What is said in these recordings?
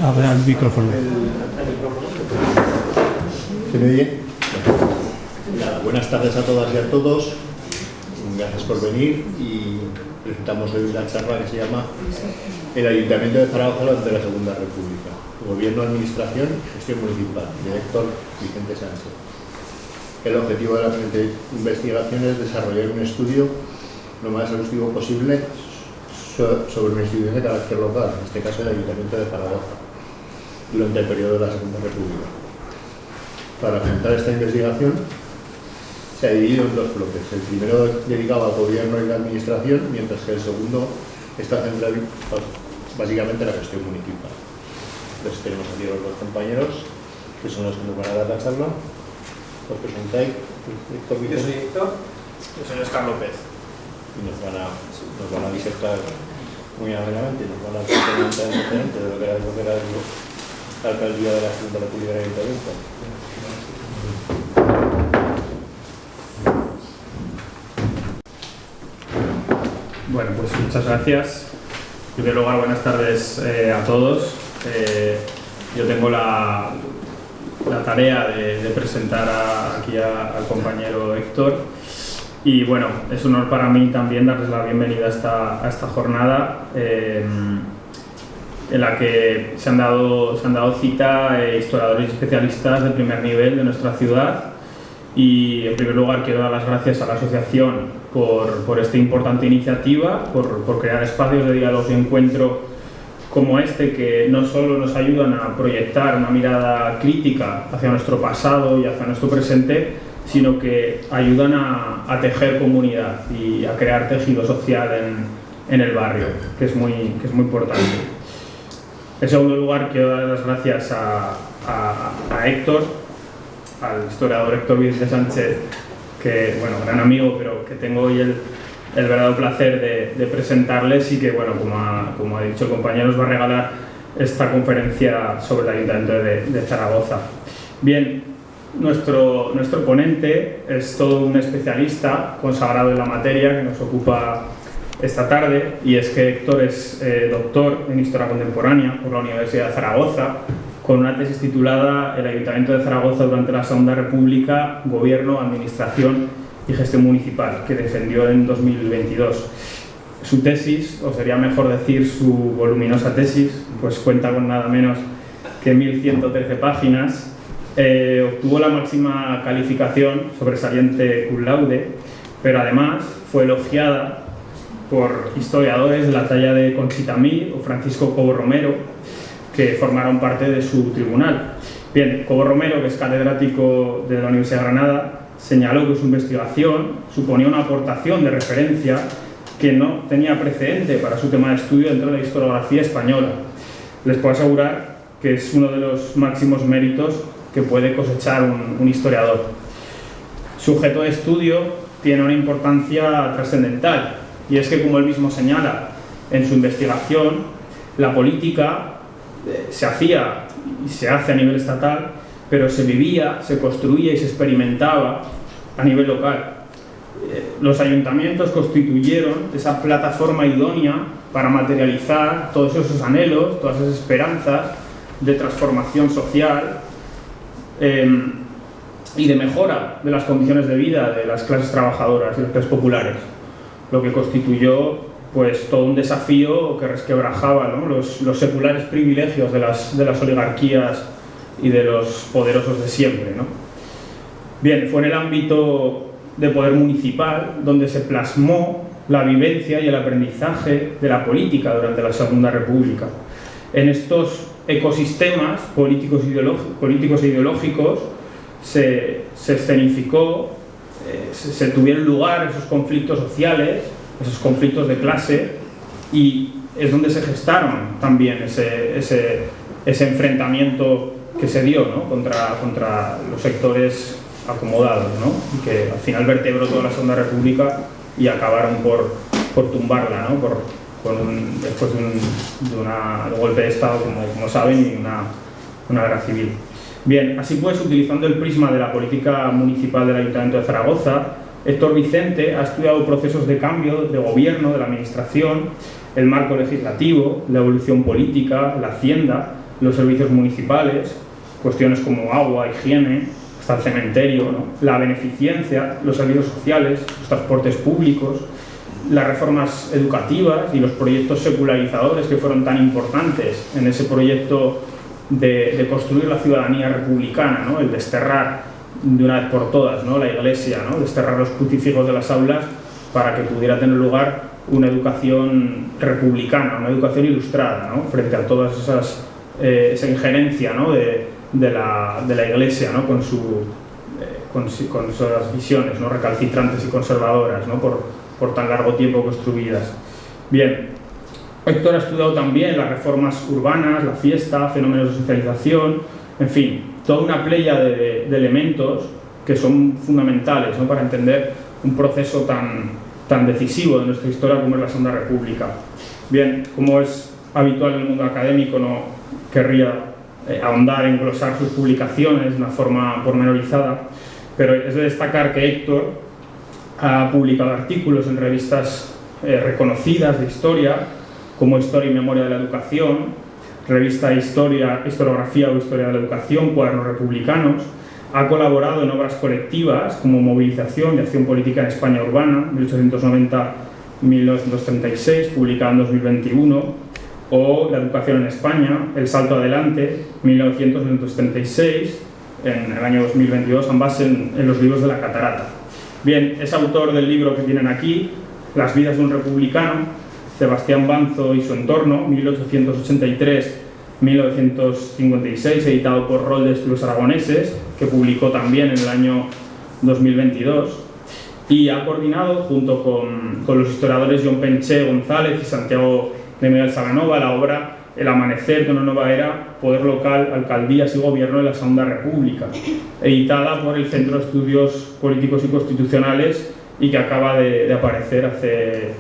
Habla el micrófono. ¿Se me oye? Buenas tardes a todas y a todos. Gracias por venir y presentamos hoy una charla que se llama El Ayuntamiento de Zaragoza durante la Segunda República. Gobierno, Administración y Gestión Municipal, de Héctor Vicente Sánchez. El objetivo de la presente investigación es desarrollar un estudio lo más exhaustivo posible sobre una institución de carácter local, en este caso el Ayuntamiento de Zaragoza, durante el periodo de la Segunda República. Para presentar esta investigación se ha dividido en dos bloques. El primero dedicado al gobierno y la administración, mientras que el segundo está centrado básicamente en la gestión municipal. Entonces tenemos aquí a los dos compañeros, que son los que nos van a dar la charla. ¿Os presentáis? Yo soy Héctor. Yo soy Óscar López. Y nos van a disertar muy amenamente, nos van a contar un antecedente de lo que era la alcaldía de la Segunda República del Ayuntamiento. Bueno, pues muchas gracias. En primer lugar, buenas tardes a todos. Yo tengo la tarea de presentar aquí al compañero Héctor. Y bueno, es un honor para mí también darles la bienvenida a esta jornada en la que se han dado cita historiadores y especialistas de primer nivel de nuestra ciudad. Y en primer lugar quiero dar las gracias a la asociación por esta importante iniciativa, por crear espacios de diálogo y encuentro como este, que no solo nos ayudan a proyectar una mirada crítica hacia nuestro pasado y hacia nuestro presente, sino que ayudan a tejer comunidad y a crear tejido social en el barrio, que es muy importante. En segundo lugar, quiero dar las gracias a Héctor, al historiador Héctor Vicente Sánchez, que, bueno, gran amigo, pero que tengo hoy el verdadero placer de presentarles y que, bueno, como ha dicho el compañero, nos va a regalar esta conferencia sobre el Ayuntamiento de Zaragoza. Bien, nuestro ponente es todo un especialista consagrado en la materia que nos ocupa esta tarde, y es que Héctor es doctor en Historia Contemporánea por la Universidad de Zaragoza, con una tesis titulada El Ayuntamiento de Zaragoza durante la Segunda República, Gobierno, Administración y Gestión Municipal, que defendió en 2022. Su tesis, o sería mejor decir su voluminosa tesis, pues cuenta con nada menos que 1113 páginas. Obtuvo la máxima calificación, sobresaliente cum laude, pero además fue elogiada por historiadores de la talla de Conchita Mir o Francisco Cobo Romero, que formaron parte de su tribunal. Bien, Cobo Romero, que es catedrático de la Universidad de Granada, señaló que su investigación suponía una aportación de referencia que no tenía precedente para su tema de estudio dentro de la historiografía española. Les puedo asegurar que es uno de los máximos méritos que puede cosechar un historiador. su objeto de estudio tiene una importancia trascendental, y es que, como él mismo señala en su investigación, la política se hacía y se hace a nivel estatal, pero se vivía, se construía y se experimentaba a nivel local. Los ayuntamientos constituyeron esa plataforma idónea para materializar todos esos anhelos, todas esas esperanzas de transformación social y de mejora de las condiciones de vida de las clases trabajadoras y las clases populares, lo que constituyó pues todo un desafío que resquebrajaba, ¿no?, los seculares privilegios de las oligarquías y de los poderosos de siempre, ¿no? Bien, fue en el ámbito de poder municipal donde se plasmó la vivencia y el aprendizaje de la política durante la Segunda República. En estos ecosistemas políticos e ideológicos se escenificó, se tuvieron lugar esos conflictos sociales, esos conflictos de clase, y es donde se gestaron también ese enfrentamiento que se dio, ¿no?, contra los sectores acomodados, ¿no?, y que al final vertebró toda la Segunda República y acabaron por tumbarla, ¿no?, después de un golpe de Estado, como saben, y una guerra civil. Bien, así pues, utilizando el prisma de la política municipal del Ayuntamiento de Zaragoza, Héctor Vicente ha estudiado procesos de cambio de gobierno, de la administración, el marco legislativo, la evolución política, la hacienda, los servicios municipales, cuestiones como agua, higiene, hasta el cementerio, ¿no?, la beneficencia, los servicios sociales, los transportes públicos, las reformas educativas y los proyectos secularizadores que fueron tan importantes en ese proyecto de construir la ciudadanía republicana, ¿no?, el desterrar de una vez por todas, ¿no?, la Iglesia, ¿no?, desterrar los crucifijos de las aulas para que pudiera tener lugar una educación republicana, una educación ilustrada, ¿no?, frente a todas esa injerencia, ¿no?, de la Iglesia, ¿no?, con sus visiones, ¿no?, recalcitrantes y conservadoras, ¿no?, por tan largo tiempo construidas. Bien, Héctor ha estudiado también las reformas urbanas, la fiesta, fenómenos de socialización, en fin, toda una playa de elementos que son fundamentales, ¿no?, para entender un proceso tan decisivo de nuestra historia como es la Segunda República. Bien, como es habitual en el mundo académico, no querría ahondar en glosar sus publicaciones de una forma pormenorizada, pero es de destacar que Héctor ha publicado artículos en revistas reconocidas de historia, como Historia y Memoria de la Educación, revista Historiografía o Historia de la Educación, Cuadernos Republicanos. Ha colaborado en obras colectivas como Movilización y Acción Política en España Urbana, 1890-1936, publicada en 2021, o La Educación en España, El Salto Adelante, 1900-1936, en el año 2022, ambas en los libros de La Catarata. Bien, es autor del libro que tienen aquí, Las vidas de un republicano, Sebastián Banzo y su entorno, 1883-1956, editado por Rol de Estudios Aragoneses, que publicó también en el año 2022, y ha coordinado, junto con los historiadores John Penché González y Santiago de Miguel Salanova, la obra El amanecer de una nueva era, poder local, alcaldías y gobierno de la Segunda República, editada por el Centro de Estudios Políticos y Constitucionales y que acaba de aparecer hace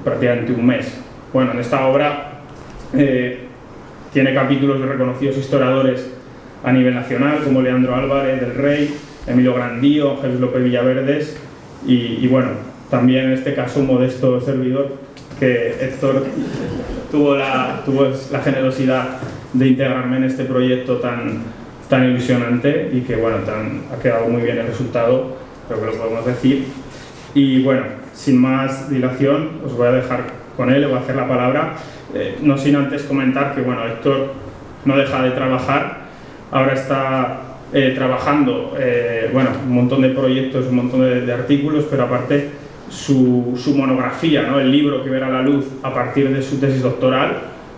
prácticamente un mes. Bueno, en esta obra tiene capítulos de reconocidos historiadores a nivel nacional, como Leandro Álvarez del Rey, Emilio Grandío, Ángel López Villaverdes y bueno, también en este caso un modesto servidor, que Héctor tuvo la generosidad de integrarme en este proyecto tan ilusionante y que bueno, ha quedado muy bien el resultado, creo que lo podemos decir. Y bueno, sin más dilación, os voy a dejar con él, le voy a hacer la palabra, no sin antes comentar que bueno, Héctor no deja de trabajar, ahora está trabajando un montón de proyectos, un montón de artículos, pero aparte su monografía, ¿no?, el libro que verá la luz a partir de su tesis doctoral,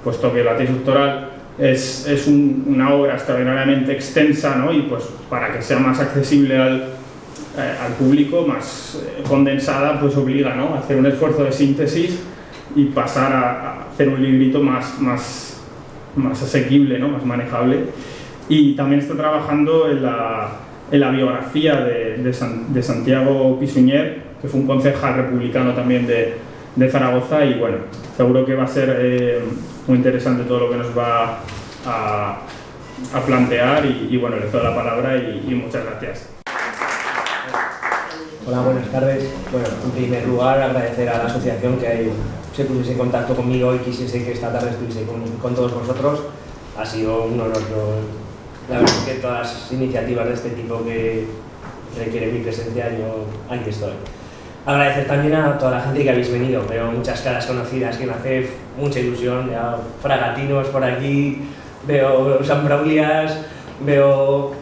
puesto que la tesis doctoral es una obra extraordinariamente extensa, ¿no?, y pues para que sea más accesible al público, más condensada, pues obliga, ¿no?, a hacer un esfuerzo de síntesis y pasar a hacer un librito más asequible, ¿no?, más manejable. Y también está trabajando en en la biografía de Santiago Pisuñer, que fue un concejal republicano también de Zaragoza, y bueno, seguro que va a ser muy interesante todo lo que nos va a plantear y bueno, le doy la palabra y muchas gracias. Hola, buenas tardes. Bueno, en primer lugar agradecer a la asociación que se pusiese en contacto conmigo y quisiese que esta tarde estuviese con todos vosotros. Ha sido un honor. La verdad es que todas las iniciativas de este tipo que requieren mi presencia, yo aquí estoy. Agradecer también a toda la gente que habéis venido. Veo muchas caras conocidas que me hace mucha ilusión. Ya fragatinos por aquí, veo sambraulias, veo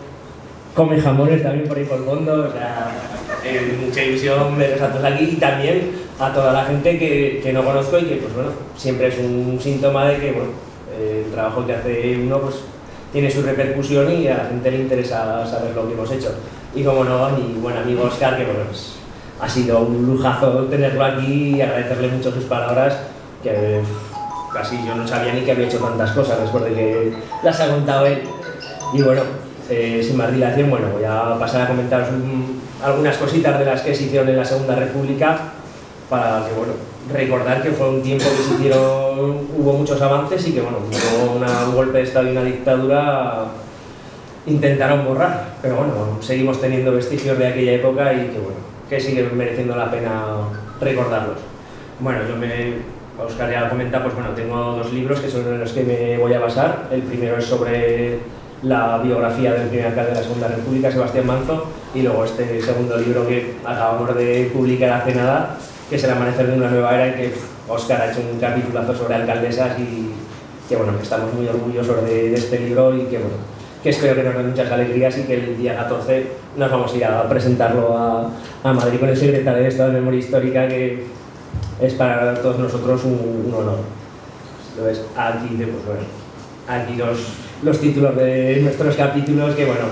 come jamones también por ahí por el fondo. O sea, mucha ilusión veros a todos aquí y también a toda la gente que no conozco y que, pues bueno, siempre es un síntoma de que, bueno, el trabajo que hace uno pues tiene su repercusión y a la gente le interesa saber lo que hemos hecho. Y como no, mi buen amigo Óscar, que bueno, pues, ha sido un lujazo tenerlo aquí y agradecerle mucho sus palabras, que casi yo no sabía ni que había hecho tantas cosas después de que las ha contado él. Y bueno, sin más dilación, bueno, voy a pasar a comentaros algunas cositas de las que se hicieron en la Segunda República para que, bueno, recordar que fue un tiempo que se hicieron, hubo muchos avances y que, bueno, hubo un golpe de Estado y una dictadura intentaron borrar, pero bueno, seguimos teniendo vestigios de aquella época y que, bueno, que sigue mereciendo la pena recordarlos. Bueno, Óscar ya comenta, pues bueno, tengo dos libros que son en los que me voy a basar. El primero es sobre la biografía del primer alcalde de la Segunda República, Sebastián Manzo, y luego este segundo libro que acabamos de publicar hace nada, que es El amanecer de una nueva era, en que Óscar ha hecho un capitulazo sobre alcaldesas y que bueno, que estamos muy orgullosos de este libro y que bueno, que espero que nos den muchas alegrías y que el día 14 nos vamos a ir a presentarlo a Madrid con el secretario de Estado de Memoria Histórica, que es para todos nosotros un honor. Entonces, aquí, pues bueno, aquí los títulos de nuestros capítulos, que bueno,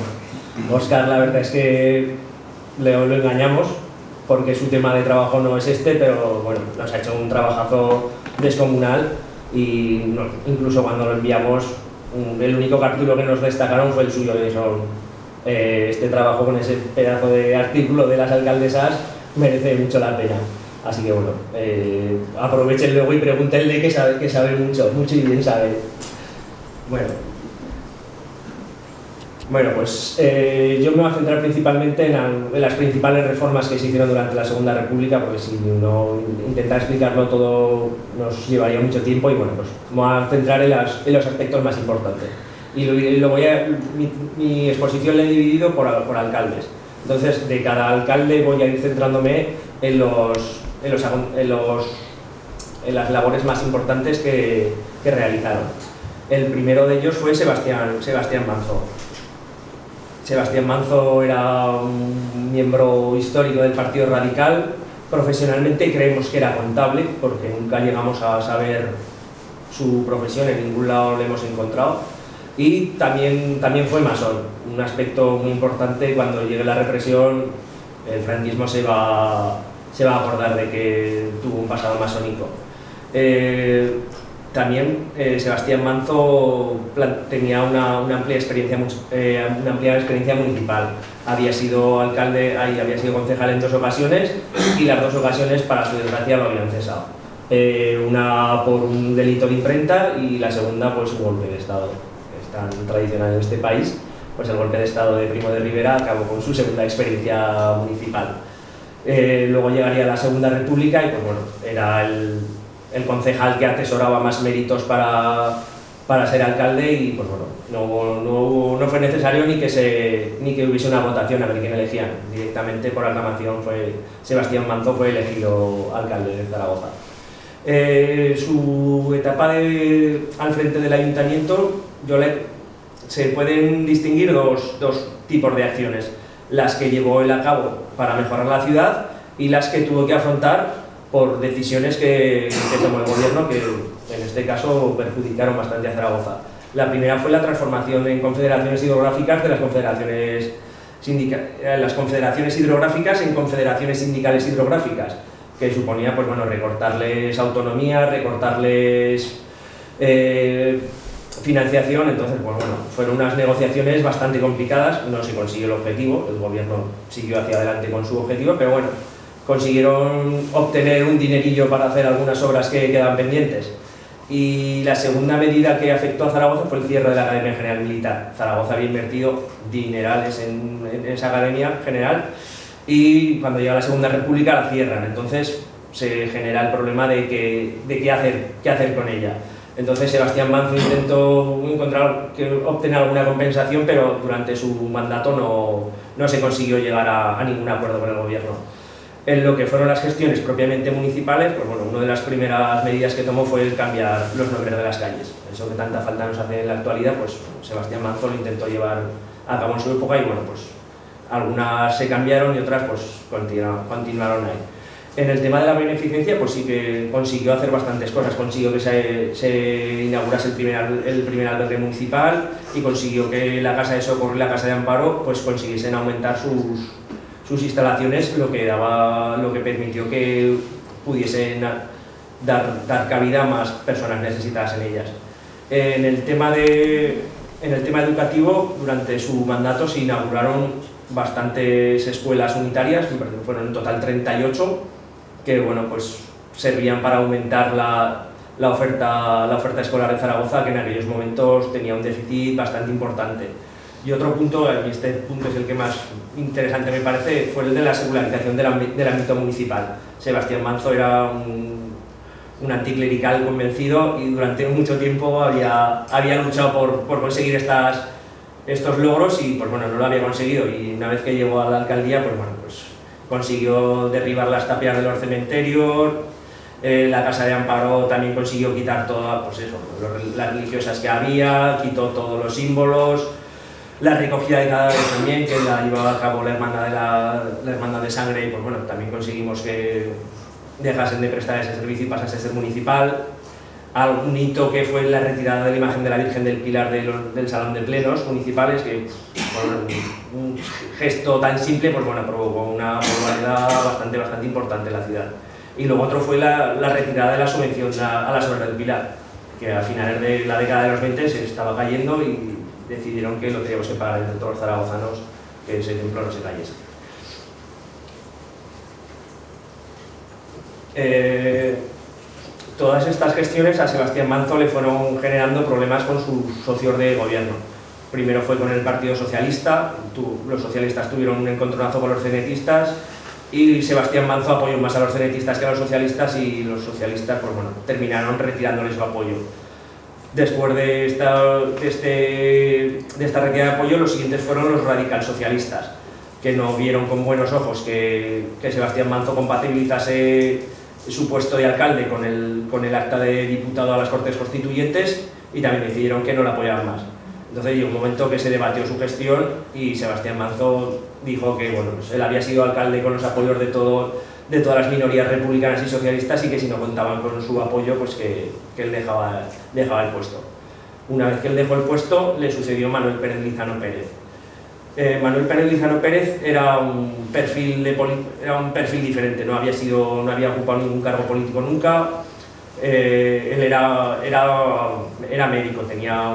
Óscar la verdad es que lo engañamos porque su tema de trabajo no es este, pero bueno, nos ha hecho un trabajazo descomunal y no, incluso cuando lo enviamos, el único capítulo que nos destacaron fue el suyo, de eso. Este trabajo con ese pedazo de artículo de las alcaldesas merece mucho la pena. Así que bueno, aprovechen luego y pregúntenle que sabe mucho y bien sabe. Bueno, pues yo me voy a centrar principalmente en las principales reformas que se hicieron durante la Segunda República, porque si no intentar explicarlo todo nos llevaría mucho tiempo y bueno, pues me voy a centrar en los aspectos más importantes. Y mi exposición la he dividido por alcaldes. Entonces, de cada alcalde voy a ir centrándome en las labores más importantes que realizaron. El primero de ellos fue Sebastián Manzo. Sebastián Manzo era un miembro histórico del Partido Radical. Profesionalmente creemos que era contable, porque nunca llegamos a saber su profesión, en ningún lado lo hemos encontrado. Y también fue masón, un aspecto muy importante. Cuando llegue la represión, el franquismo se va a acordar de que tuvo un pasado masónico. También Sebastián Manzo tenía una amplia experiencia municipal. Había sido alcalde, había sido concejal en 2 ocasiones y las 2 ocasiones, para su desgracia, lo habían cesado. Una por un delito de imprenta y la segunda pues un golpe de Estado. Es tan tradicional en este país, pues el golpe de Estado de Primo de Rivera acabó con su segunda experiencia municipal. Luego llegaría la Segunda República y pues bueno, era el concejal que atesoraba más méritos para ser alcalde y pues bueno, no fue necesario ni que hubiese una votación a ver quién elegían. Directamente por aclamación Sebastián Manzo fue elegido alcalde de Zaragoza. Su etapa al frente del ayuntamiento, se pueden distinguir dos tipos de acciones: las que llevó él a cabo para mejorar la ciudad y las que tuvo que afrontar por decisiones que tomó el gobierno, que en este caso perjudicaron bastante a Zaragoza. La primera fue la transformación en confederaciones hidrográficas de las confederaciones hidrográficas en confederaciones sindicales hidrográficas, que suponía pues bueno, recortarles autonomía, recortarles financiación. Entonces, pues bueno, fueron unas negociaciones bastante complicadas, no se consiguió el objetivo, el gobierno siguió hacia adelante con su objetivo, pero bueno, consiguieron obtener un dinerillo para hacer algunas obras que quedaban pendientes. Y la segunda medida que afectó a Zaragoza fue el cierre de la Academia General Militar. Zaragoza había invertido dinerales en esa Academia General y cuando llega la Segunda República la cierran. Entonces se genera el problema de qué hacer con ella. Entonces Sebastián Manzo intentó obtener alguna compensación, pero durante su mandato no se consiguió llegar a ningún acuerdo con el gobierno. En lo que fueron las gestiones propiamente municipales, pues bueno, una de las primeras medidas que tomó fue el cambiar los nombres de las calles. Eso que tanta falta nos hace en la actualidad, pues Sebastián Manzo lo intentó llevar a cabo en su época y bueno, pues algunas se cambiaron y otras pues continuaron ahí. En el tema de la beneficencia, pues sí que consiguió hacer bastantes cosas. Consiguió que se inaugurase el primer albergue municipal y consiguió que la Casa de Socorro y la Casa de Amparo pues consiguiesen aumentar sus instalaciones, lo que permitió que pudiesen dar cabida a más personas necesitadas en ellas. En el tema educativo, durante su mandato se inauguraron bastantes escuelas unitarias, fueron en total 38, que bueno, pues servían para aumentar la oferta escolar de Zaragoza, que en aquellos momentos tenía un déficit bastante importante. Y otro punto, y este punto es el que más interesante me parece, fue el de la secularización del ámbito municipal. Sebastián Manzo era un anticlerical convencido y durante mucho tiempo había luchado por conseguir estos logros y pues bueno, no lo había conseguido. Y una vez que llegó a la alcaldía, pues bueno, pues consiguió derribar las tapias de los cementerios, la Casa de Amparo también consiguió quitar todas, pues eso, las religiosas que había, quitó todos los símbolos. La recogida de cadáveres también, que la llevaba a cabo la hermandad de sangre y pues bueno, también conseguimos que dejasen de prestar ese servicio y pasase a ser municipal. Un hito que fue la retirada de la imagen de la Virgen del Pilar del Salón de Plenos municipales, que bueno, un gesto tan simple pues bueno, provocó una popularidad bastante importante en la ciudad. Y luego otro fue la retirada de la subvención a las obras del Pilar, que a finales de la década de los 20 se estaba cayendo y decidieron que lo teníamos que pagar entre todos los zaragozanos, que ese templo no se cayese. Todas estas gestiones a Sebastián Manzo le fueron generando problemas con sus socios de gobierno. Primero fue con el Partido Socialista, los socialistas tuvieron un encontronazo con los cenetistas y Sebastián Manzo apoyó más a los cenetistas que a los socialistas y los socialistas pues bueno, terminaron retirándole su apoyo. Después de esta retirada de apoyo, los siguientes fueron los radicalsocialistas, que no vieron con buenos ojos que Sebastián Manzo compatibilizase su puesto de alcalde con el acta de diputado a las Cortes Constituyentes y también decidieron que no la apoyaban más. Entonces llegó un momento que se debatió su gestión y Sebastián Manzo dijo que bueno, pues él había sido alcalde con los apoyos de todas las minorías republicanas y socialistas y que si no contaban con su apoyo, pues que él dejaba el puesto. Una vez que él dejó el puesto, le sucedió Manuel Pérez Lizano Pérez. Manuel Pérez Lizano Pérez era un perfil diferente, no había ocupado ningún cargo político nunca. Él era médico, tenía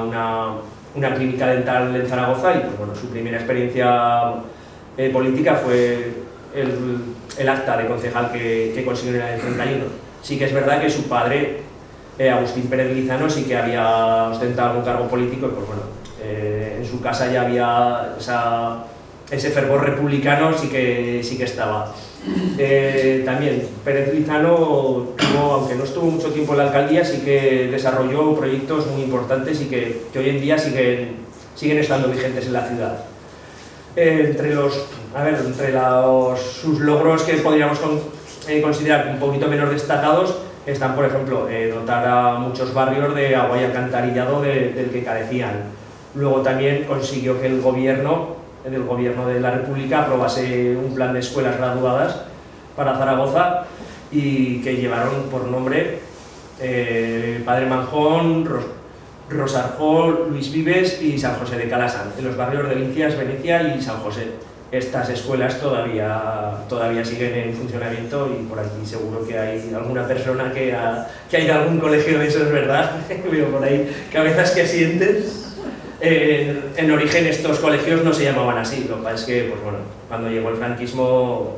una clínica dental en Zaragoza y pues, bueno, su primera experiencia política fue el acta de concejal que consiguió en el 31. Sí que es verdad que su padre, Agustín Pérez Lizano, sí que había ostentado algún cargo político y pues bueno, en su casa ya había ese fervor republicano, sí que estaba. También Pérez Lizano aunque no estuvo mucho tiempo en la alcaldía, sí que desarrolló proyectos muy importantes y que hoy en día siguen estando vigentes en la ciudad. Entre sus logros que podríamos considerar un poquito menos destacados están, por ejemplo, dotar a muchos barrios de agua y alcantarillado del que carecían. Luego también consiguió que el gobierno de la República aprobase un plan de escuelas graduadas para Zaragoza y que llevaron por nombre Padre Manjón, Rosarjó, Luis Vives y San José de Calasán, en los barrios de Lincias, Venecia y San José. estas escuelas todavía siguen en funcionamiento, y por aquí seguro que hay alguna persona que ha ido a algún colegio de esos, ¿verdad? Veo por ahí cabezas que sientes. En origen estos colegios no se llamaban así, lo que pasa es que, pues bueno, cuando llegó el franquismo,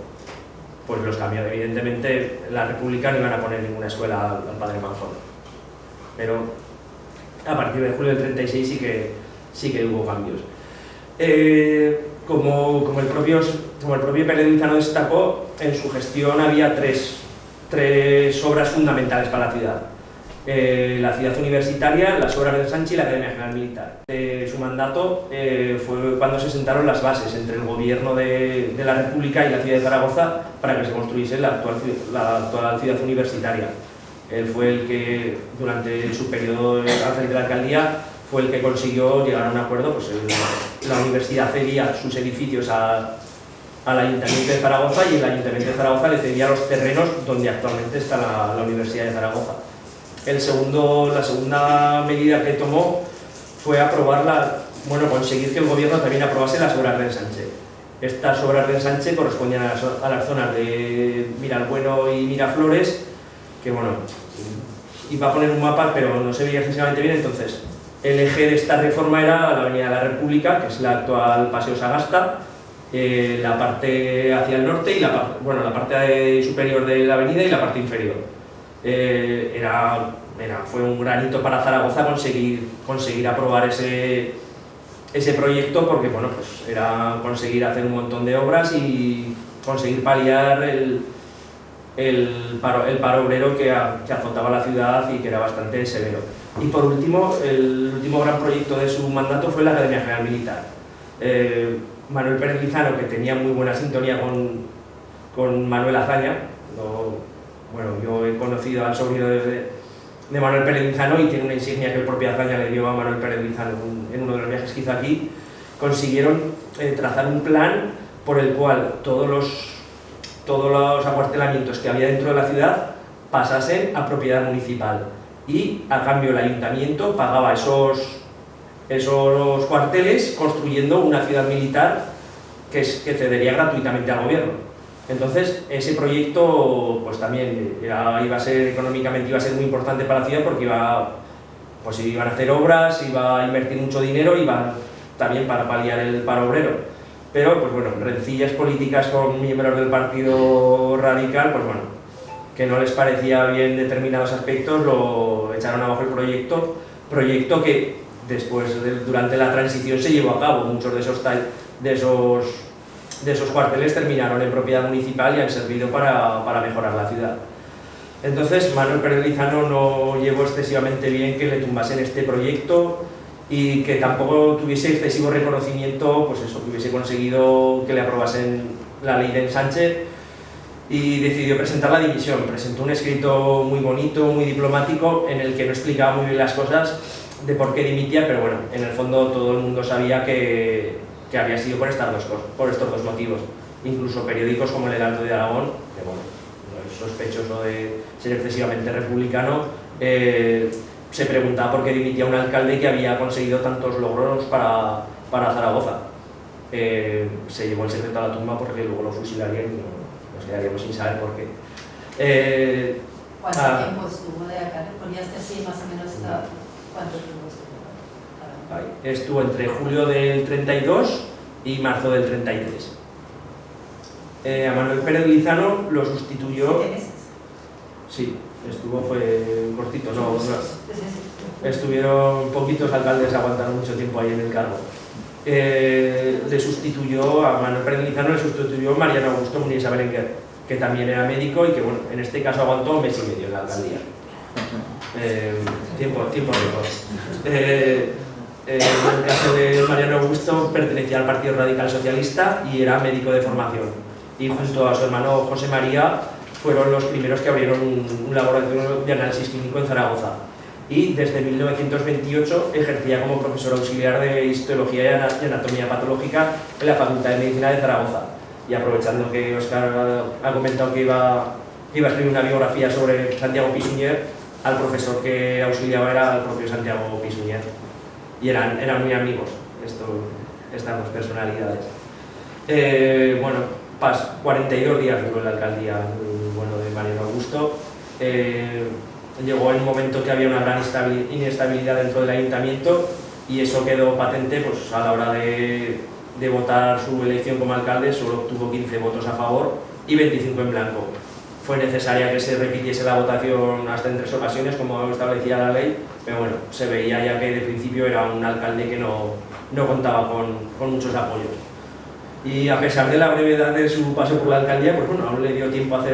pues los cambió. Evidentemente la República no iban a poner ninguna escuela al Padre Manjón, pero a partir de julio del 36 sí que hubo cambios. Como el propio Pérez Lizano destacó, en su gestión había tres obras fundamentales para la ciudad. La ciudad universitaria, las obras de ensanche y la Academia General Militar. Su mandato fue cuando se sentaron las bases entre el gobierno de la República y la ciudad de Zaragoza para que se construyese la actual ciudad universitaria. Él fue el que, durante su periodo al frente de la alcaldía, fue el que consiguió llegar a un acuerdo. Pues la universidad cedía sus edificios al Ayuntamiento de Zaragoza, y el Ayuntamiento de Zaragoza le cedía los terrenos donde actualmente está la Universidad de Zaragoza. La segunda medida que tomó fue conseguir que el gobierno también aprobase las obras de ensanche. Estas obras de ensanche correspondían a las zonas de Miralbueno y Miraflores, que bueno, iba a poner un mapa pero no se veía excesivamente bien. Entonces el eje de esta reforma era la Avenida de la República, que es la actual Paseo Sagasta, la parte hacia el norte y la parte superior de la avenida y la parte inferior. Fue un gran hito para Zaragoza conseguir aprobar ese proyecto, porque bueno, pues era conseguir hacer un montón de obras y conseguir paliar el paro obrero que azotaba la ciudad y que era bastante severo. Y por último, el último gran proyecto de su mandato fue la Academia General Militar. Manuel Pérez Lizano, que tenía muy buena sintonía con Manuel Azaña, yo he conocido al sobrino de Manuel Pérez Lizano, y tiene una insignia que el propio Azaña le dio a Manuel Pérez Lizano en uno de los viajes que hizo aquí. Consiguieron trazar un plan por el cual todos los acuartelamientos que había dentro de la ciudad pasasen a propiedad municipal, y a cambio el ayuntamiento pagaba esos cuarteles construyendo una ciudad militar que cedería gratuitamente al gobierno. Entonces ese proyecto pues también económicamente iba a ser muy importante para la ciudad, porque iban a hacer obras, iba a invertir mucho dinero, iba también para paliar el paro obrero. Pero pues bueno, rencillas políticas con miembros del Partido Radical, pues bueno, que no les parecía bien determinados aspectos, lo echaron abajo el proyecto que después, durante la transición, se llevó a cabo. Muchos de esos cuarteles terminaron en propiedad municipal y han servido para mejorar la ciudad. Entonces Manuel Pérez Lizano no llevó excesivamente bien que le tumbasen este proyecto, y que tampoco tuviese excesivo reconocimiento, pues eso, que hubiese conseguido que le aprobasen la ley de ensanche, y decidió presentar la dimisión. Presentó un escrito muy bonito, muy diplomático, en el que no explicaba muy bien las cosas de por qué dimitía, pero bueno, en el fondo todo el mundo sabía que había sido por estos dos motivos. Incluso periódicos como el Heraldo de Aragón, que bueno, no es sospechoso de ser excesivamente republicano, se preguntaba por qué dimitía un alcalde que había conseguido tantos logros para Zaragoza. Se llevó el secreto a la tumba, porque luego lo fusilarían y nos quedaríamos sin saber por qué. ¿Cuánto tiempo estuvo de acá? ¿Ponías así más o menos cuánto tiempo estuvo? Estuvo entre julio del 32 y marzo del 33. A Manuel Pérez Lizano lo sustituyó... 7 meses. Sí, fue cortito, estuvieron poquitos alcaldes aguantando mucho tiempo ahí en el cargo. A Manuel Pérez Lizano le sustituyó Mariano Augusto Muniesa Berenguer, que también era médico y que bueno, en este caso aguantó 1 mes y medio en la alcaldía. Tiempo récord. En el caso de Mariano Augusto, pertenecía al Partido Radical Socialista y era médico de formación, y junto a su hermano José María fueron los primeros que abrieron un laboratorio de análisis clínico en Zaragoza, y desde 1928 ejercía como profesor auxiliar de histología y anatomía patológica en la Facultad de Medicina de Zaragoza. Y aprovechando que Óscar ha comentado que iba a escribir una biografía sobre Santiago Pisuñer, al profesor que auxiliaba era el propio Santiago Pisuñer, y eran muy amigos estas dos personalidades. Bueno, 42 días duró la alcaldía de Mariano Augusto. Llegó el momento que había una gran inestabilidad dentro del ayuntamiento y eso quedó patente pues, a la hora de votar su elección como alcalde. Solo obtuvo 15 votos a favor y 25 en blanco. Fue necesaria que se repitiese la votación hasta en 3 ocasiones, como establecía la ley, pero bueno, se veía ya que de principio era un alcalde que no contaba con muchos apoyos. Y a pesar de la brevedad de su paso por la alcaldía, pues bueno, aún le dio tiempo a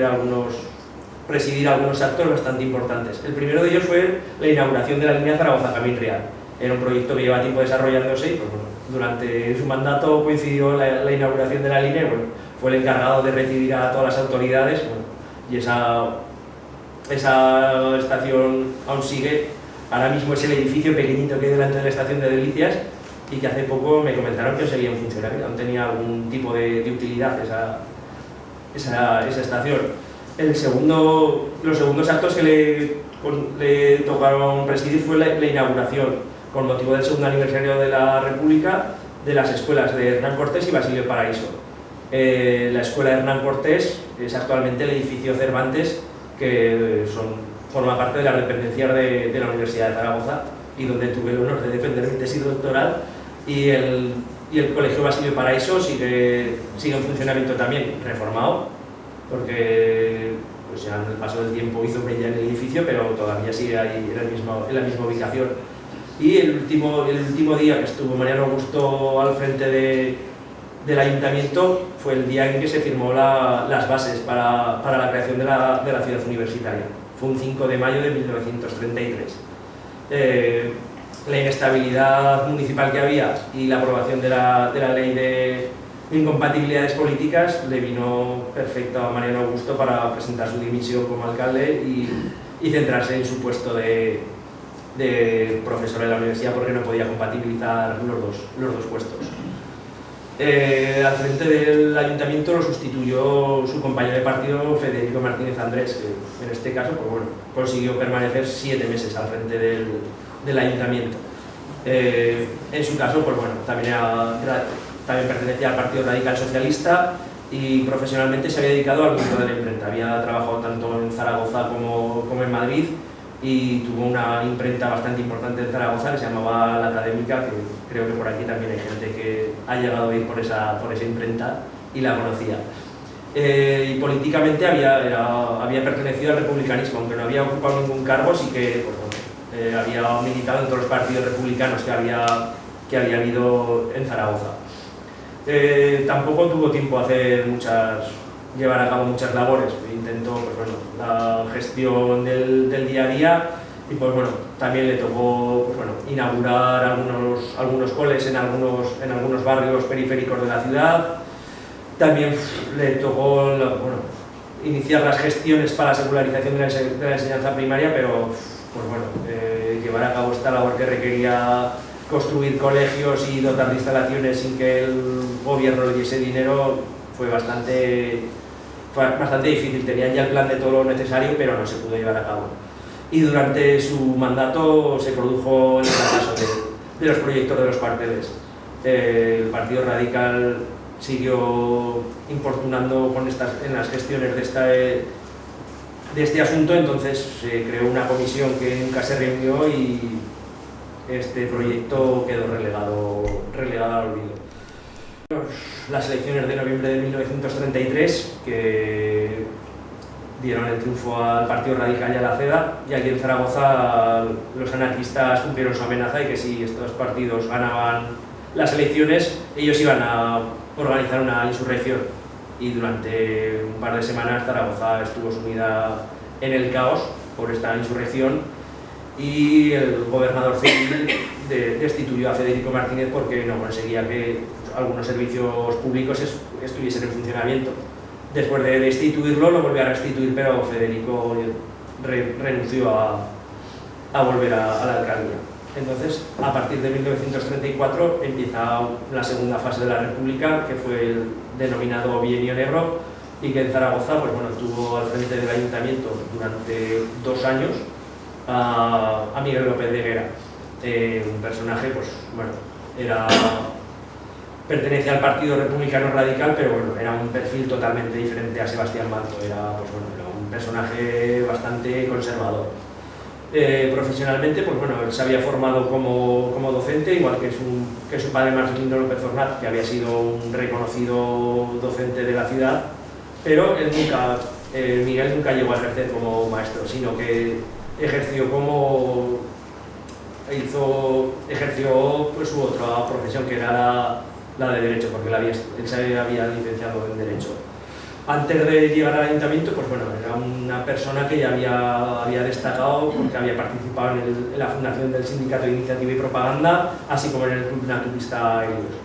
presidir algunos actos bastante importantes. El primero de ellos fue la inauguración de la línea Zaragoza-Camín Real. Era un proyecto que lleva tiempo desarrollándose y pues bueno, durante su mandato coincidió la inauguración de la línea y bueno, fue el encargado de recibir a todas las autoridades y esa estación aún sigue. Ahora mismo es el edificio pequeñito que hay delante de la estación de Delicias y que hace poco me comentaron que seguía en funcionamiento, aún tenía algún tipo de utilidad esa estación. Los segundos actos que le tocaron presidir fue la inauguración, con motivo del segundo aniversario de la República, de las escuelas de Hernán Cortés y Basilio Paraíso. La escuela de Hernán Cortés es actualmente el edificio Cervantes, que forma parte de las dependencias de la Universidad de Zaragoza y donde tuve el honor de defender mi tesis doctoral, y el colegio Basilio Paraíso sigue en funcionamiento también, reformado, porque pues ya en el paso del tiempo hizo brillar el edificio, pero todavía sigue ahí en la misma ubicación. Y el último día que estuvo Mariano Augusto al frente del ayuntamiento fue el día en que se firmó las bases para la creación de la ciudad universitaria. Fue un 5 de mayo de 1933. La inestabilidad municipal que había y la aprobación de la ley de incompatibilidades políticas le vino perfecto a Mariano Augusto para presentar su dimisión como alcalde y centrarse en su puesto de profesor en la universidad, porque no podía compatibilizar los dos puestos. Al frente del ayuntamiento lo sustituyó su compañero de partido, Federico Martínez Andrés, que en este caso pues bueno, consiguió permanecer 7 meses al frente del ayuntamiento. En su caso, pues bueno, también pertenecía al Partido Radical Socialista y profesionalmente se había dedicado al mundo de la imprenta. Había trabajado tanto en Zaragoza como en Madrid y tuvo una imprenta bastante importante en Zaragoza que se llamaba La Académica, que creo que por aquí también hay gente que ha llegado a ir por esa imprenta y la conocía. Y políticamente había pertenecido al republicanismo, aunque no había ocupado ningún cargo, sí que pues, había militado en todos los partidos republicanos que había habido en Zaragoza. Tampoco tuvo tiempo a llevar a cabo muchas labores. Intentó pues, bueno, la gestión del día a día y pues, bueno, también le tocó pues, bueno, inaugurar algunos coles en algunos barrios periféricos de la ciudad. También le tocó iniciar las gestiones para la secularización de la enseñanza primaria, pero pues, bueno, llevar a cabo esta labor que requería construir colegios y dotar de instalaciones sin que el gobierno le diese dinero fue bastante difícil. Tenían ya el plan de todo lo necesario, pero no se pudo llevar a cabo. Y durante su mandato se produjo el fracaso de los proyectos de los cuarteles. El Partido Radical siguió importunando en las gestiones de este asunto, entonces se creó una comisión que nunca se reunió y este proyecto quedó relegado al olvido. Las elecciones de noviembre de 1933, que dieron el triunfo al Partido Radical y a la CEDA, y aquí en Zaragoza los anarquistas cumplieron su amenaza y que si estos partidos ganaban las elecciones, ellos iban a organizar una insurrección. Y durante un par de semanas Zaragoza estuvo sumida en el caos por esta insurrección y el gobernador civil destituyó a Federico Martínez porque no conseguía que algunos servicios públicos estuviesen en funcionamiento. Después de destituirlo, lo volvió a restituir, pero Federico renunció a volver a la alcaldía. Entonces, a partir de 1934 empieza la segunda fase de la República, que fue el denominado Bienio Negro, y que en Zaragoza pues, bueno, tuvo al frente del ayuntamiento durante 2 años a Miguel López de Guera, un personaje, pues bueno, era pertenecía al Partido Republicano Radical, pero bueno, era un perfil totalmente diferente a Sebastián Malzo, era, pues, bueno, era un personaje bastante conservador. Profesionalmente, pues bueno, él se había formado como docente, igual que su padre Marcelino López Ornaz, que había sido un reconocido docente de la ciudad, pero Miguel nunca llegó a ejercer como maestro, sino que ejerció pues, su otra profesión, que era la de Derecho, porque él se había licenciado en Derecho. Antes de llegar al ayuntamiento, pues bueno, era una persona que ya había destacado porque había participado en la fundación del Sindicato de Iniciativa y Propaganda, así como en el Club Naturista Helios.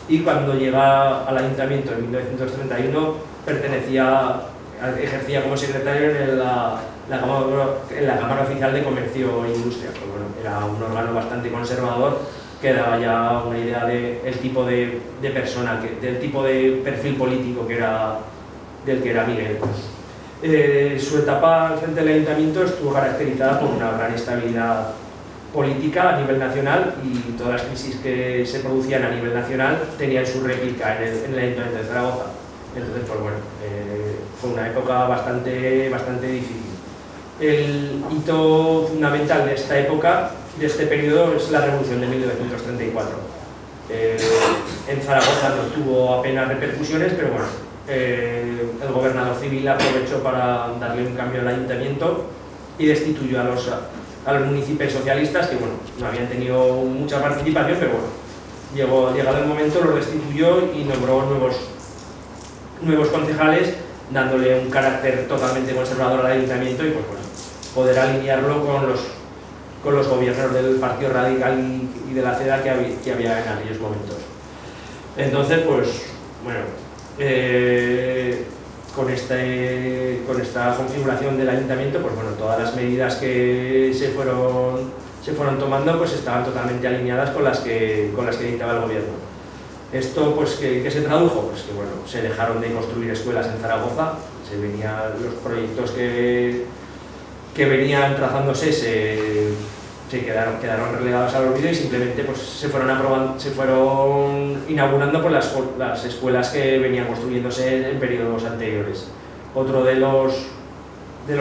Y cuando llega al ayuntamiento en 1931, ejercía como secretario en la Cámara Oficial de Comercio e Industria. Pues bueno, era un órgano bastante conservador que daba ya una idea del tipo de persona, del tipo de perfil político del que era Miguel. Su etapa al frente del ayuntamiento estuvo caracterizada por una gran estabilidad política a nivel nacional, y todas las crisis que se producían a nivel nacional tenían su réplica en el ayuntamiento de Zaragoza. Entonces, pues bueno, fue una época bastante difícil. El hito fundamental de esta época, de este periodo, es la Revolución de 1934. En Zaragoza no tuvo apenas repercusiones, pero bueno, el gobernador civil aprovechó para darle un cambio al ayuntamiento y destituyó a los municipios socialistas, que bueno, no habían tenido mucha participación, pero bueno, llegado el momento los destituyó y nombró nuevos concejales, dándole un carácter totalmente conservador al ayuntamiento y pues bueno, poder alinearlo con los gobiernos del Partido Radical y de la CEDA que había en aquellos momentos. Entonces, pues bueno, con esta configuración del ayuntamiento, pues bueno, todas las medidas que se fueron tomando pues estaban totalmente alineadas con las que dictaba el gobierno. Esto, pues, ¿qué se tradujo? Pues que bueno, se dejaron de construir escuelas en Zaragoza, los proyectos que venían trazándose se quedaron relegados al olvido y simplemente pues, se fueron inaugurando por las escuelas que venían construyéndose en periodos anteriores. Otro de los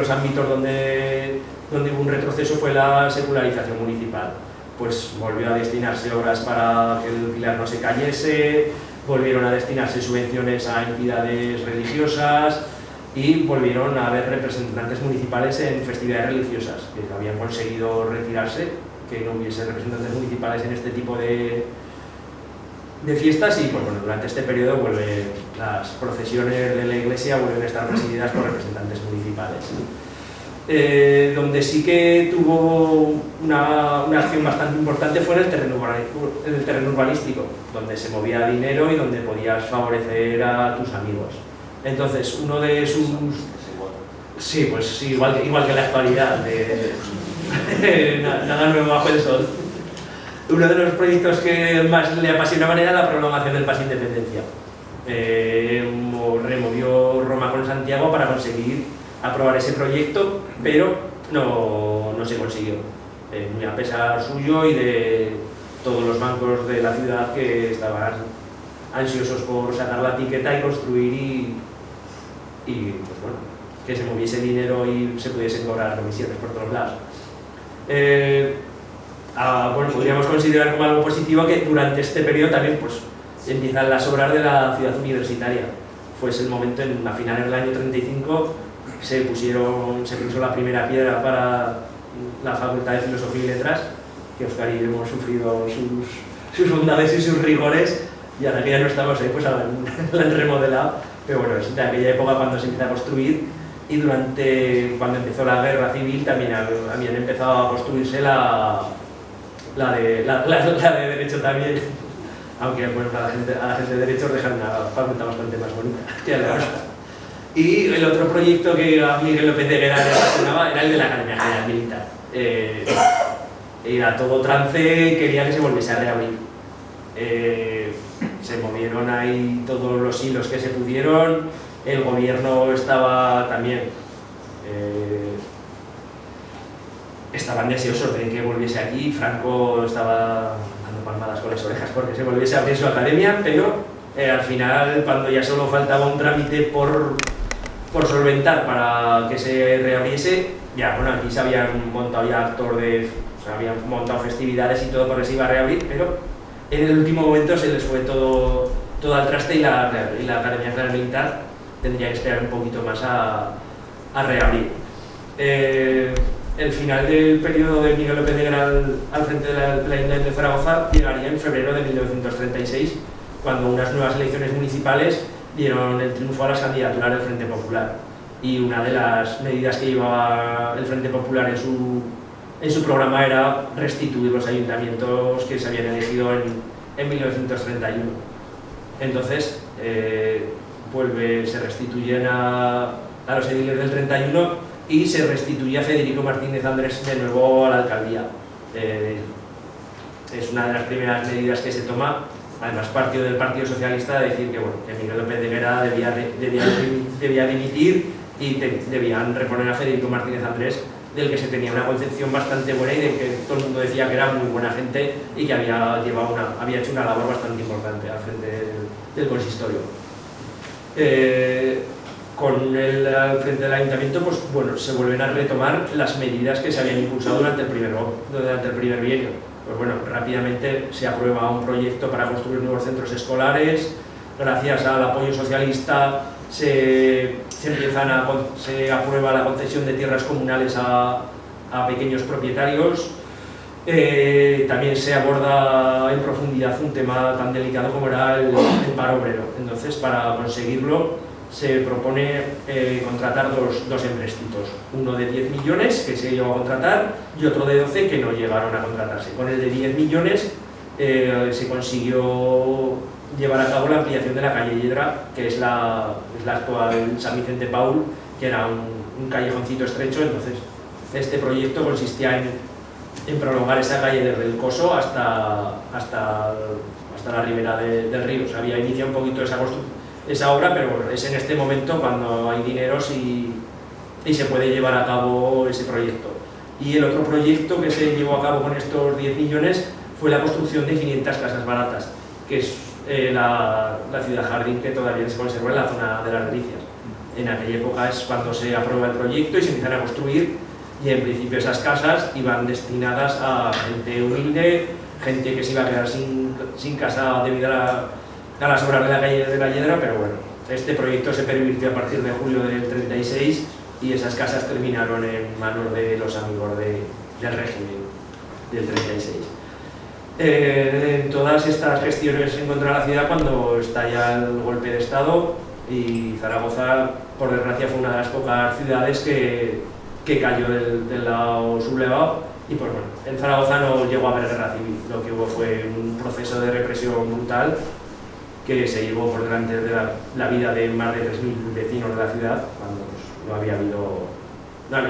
ámbitos donde hubo un retroceso fue la secularización municipal. Pues volvió a destinarse obras para que el Pilar no se cayese, volvieron a destinarse subvenciones a entidades religiosas y volvieron a haber representantes municipales en festividades religiosas, que habían conseguido retirarse, que no hubiese representantes municipales en este tipo de fiestas, y pues, bueno, durante este periodo las procesiones de la iglesia vuelven a estar presididas por representantes municipales. Donde sí que tuvo una acción bastante importante fue en el terreno urbanístico, donde se movía dinero y donde podías favorecer a tus amigos. Entonces, uno de sus... Sí, pues sí, igual que la actualidad, nada nuevo bajo el sol. Uno de los proyectos que más le apasionaban era la prolongación del Paseo Independencia. Removió Roma con Santiago para conseguir aprobar ese proyecto, pero no se consiguió, muy a pesar suyo y de todos los bancos de la ciudad que estaban ansiosos por sacar la etiqueta y construir y pues bueno, que se moviese dinero y se pudiesen cobrar comisiones por todos lados. Bueno, podríamos considerar como algo positivo que durante este periodo también pues, empiezan las obras de la ciudad universitaria. Fue ese el momento, a finales del año 35, se puso la primera piedra para la Facultad de Filosofía y Letras, que Óscar y yo hemos sufrido sus bondades y sus rigores, y ahora que ya no estamos ahí, pues la han remodelado. Pero bueno, es de aquella época cuando se empieza a construir, y cuando empezó la guerra civil también habían empezado a construirse la de Derecho también, aunque bueno, a la gente de Derecho dejan una facultad bastante más bonita que la otra. Y el otro proyecto que a Miguel López de Guerra le apasionaba era el de la Academia General Militar. Era todo trance, quería que se volviese a reabrir. Se movieron ahí todos los hilos que se pudieron, el gobierno estaba también... estaban deseosos de que volviese aquí, Franco estaba dando dando palmadas con las orejas porque se volviese a abrir su academia, pero al final, cuando ya solo faltaba un trámite por solventar para que se reabriese, ya, bueno, aquí se habían montado ya se habían montado festividades y todo porque se iba a reabrir, pero en el último momento se les fue todo al traste y la Academia Real Militar tendría que esperar un poquito más a reabrir. El final del periodo de Miguel López de Guerra al frente de la Ayuntamiento de Zaragoza llegaría en febrero de 1936, cuando unas nuevas elecciones municipales dieron el triunfo a las candidaturas del Frente Popular. Y una de las medidas que llevaba el Frente Popular en su programa era restituir los ayuntamientos que se habían elegido en 1931. Entonces, se restituyen a los ediles del 31 y se restituye a Federico Martínez Andrés de nuevo a la alcaldía. Es una de las primeras medidas que se toma, además partió del Partido Socialista, de decir que, bueno, que Miguel López de Guerra debía dimitir y debían reponer a Federico Martínez Andrés, del que se tenía una concepción bastante buena y del que todo el mundo decía que era muy buena gente y que había hecho una labor bastante importante al frente del consistorio. Al frente del ayuntamiento, pues bueno, se vuelven a retomar las medidas que se habían impulsado durante el primer bienio. Pues bueno, rápidamente se aprueba un proyecto para construir nuevos centros escolares. Gracias al apoyo socialista se aprueba la concesión de tierras comunales a pequeños propietarios. También se aborda en profundidad un tema tan delicado como era el paro obrero. Entonces, para conseguirlo, se propone contratar dos empréstitos, uno de 10 millones que se llegó a contratar y otro de 12 que no llegaron a contratarse. Con el de 10 millones se consiguió llevar a cabo la ampliación de la calle Yedra, que es la actual San Vicente Paul, que era un callejoncito estrecho. Entonces, este proyecto consistía en prolongar esa calle desde el Coso hasta la ribera del río. Se había iniciado un poquito esa obra, pero es en este momento cuando hay dineros y se puede llevar a cabo ese proyecto. Y el otro proyecto que se llevó a cabo con estos 10 millones fue la construcción de 500 casas baratas, que es la ciudad jardín que todavía se conserva en la zona de las Delicias. En aquella época es cuando se aprueba el proyecto y se empiezan a construir, y en principio esas casas iban destinadas a gente humilde, gente que se iba a quedar sin casa debido a las obras de la calle de la Yedra, pero bueno, este proyecto se pervirtió a partir de julio del 36 y esas casas terminaron en manos de los amigos del régimen del 36. En todas estas gestiones en contra de la ciudad, cuando estalla el golpe de Estado, y Zaragoza, por desgracia, fue una de las pocas ciudades que cayó del lado sublevado, y pues bueno, en Zaragoza no llegó a haber guerra civil, lo que hubo fue un proceso de represión brutal que se llevó por delante de la vida de más de 3.000 vecinos de la ciudad, cuando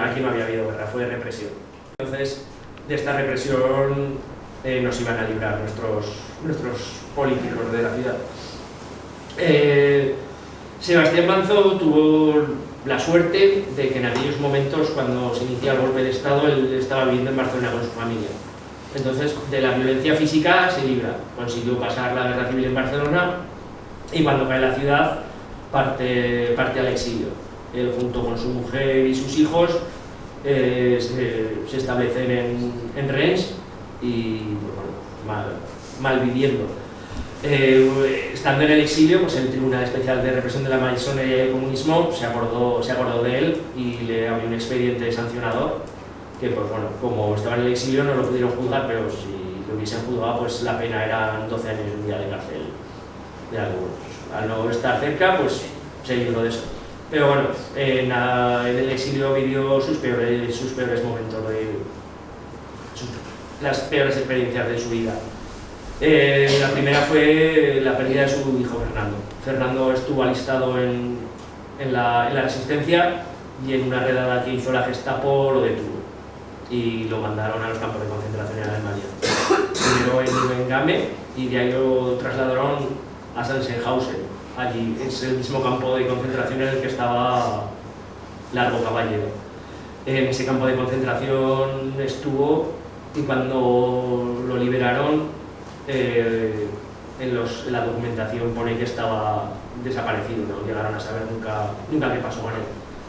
aquí no había habido guerra, fue represión. Entonces, de esta represión nos iban a librar nuestros políticos de la ciudad. Sebastián Manzo tuvo la suerte de que en aquellos momentos, cuando se inicia el golpe de Estado, él estaba viviendo en Barcelona con su familia. Entonces, de la violencia física se libra, consiguió pasar la guerra civil en Barcelona y cuando cae la ciudad parte al exilio. Él, junto con su mujer y sus hijos, se establecen en Rennes y bueno, mal viviendo. Estando en el exilio, pues el Tribunal Especial de Represión de la Masonería y el Comunismo se acordó de él y le abrió un expediente sancionador que, pues bueno, como estaba en el exilio no lo pudieron juzgar, pero si lo hubiesen juzgado, pues la pena eran 12 años y un día de cárcel de algunos. Al no estar cerca, pues se libró de eso. Pero bueno, en el exilio vivió sus peores momentos, las peores experiencias de su vida. La primera fue la pérdida de su hijo Fernando. Fernando estuvo alistado en la Resistencia y en una redada que hizo la Gestapo lo detuvo y lo mandaron a los campos de concentración en Alemania. Primero en Neuengamme y de ahí lo trasladaron a Sachsenhausen. Allí es el mismo campo de concentración en el que estaba Largo Caballero. En ese campo de concentración estuvo y cuando lo liberaron en la documentación pone que estaba desaparecido, no llegaron a saber nunca qué pasó con él.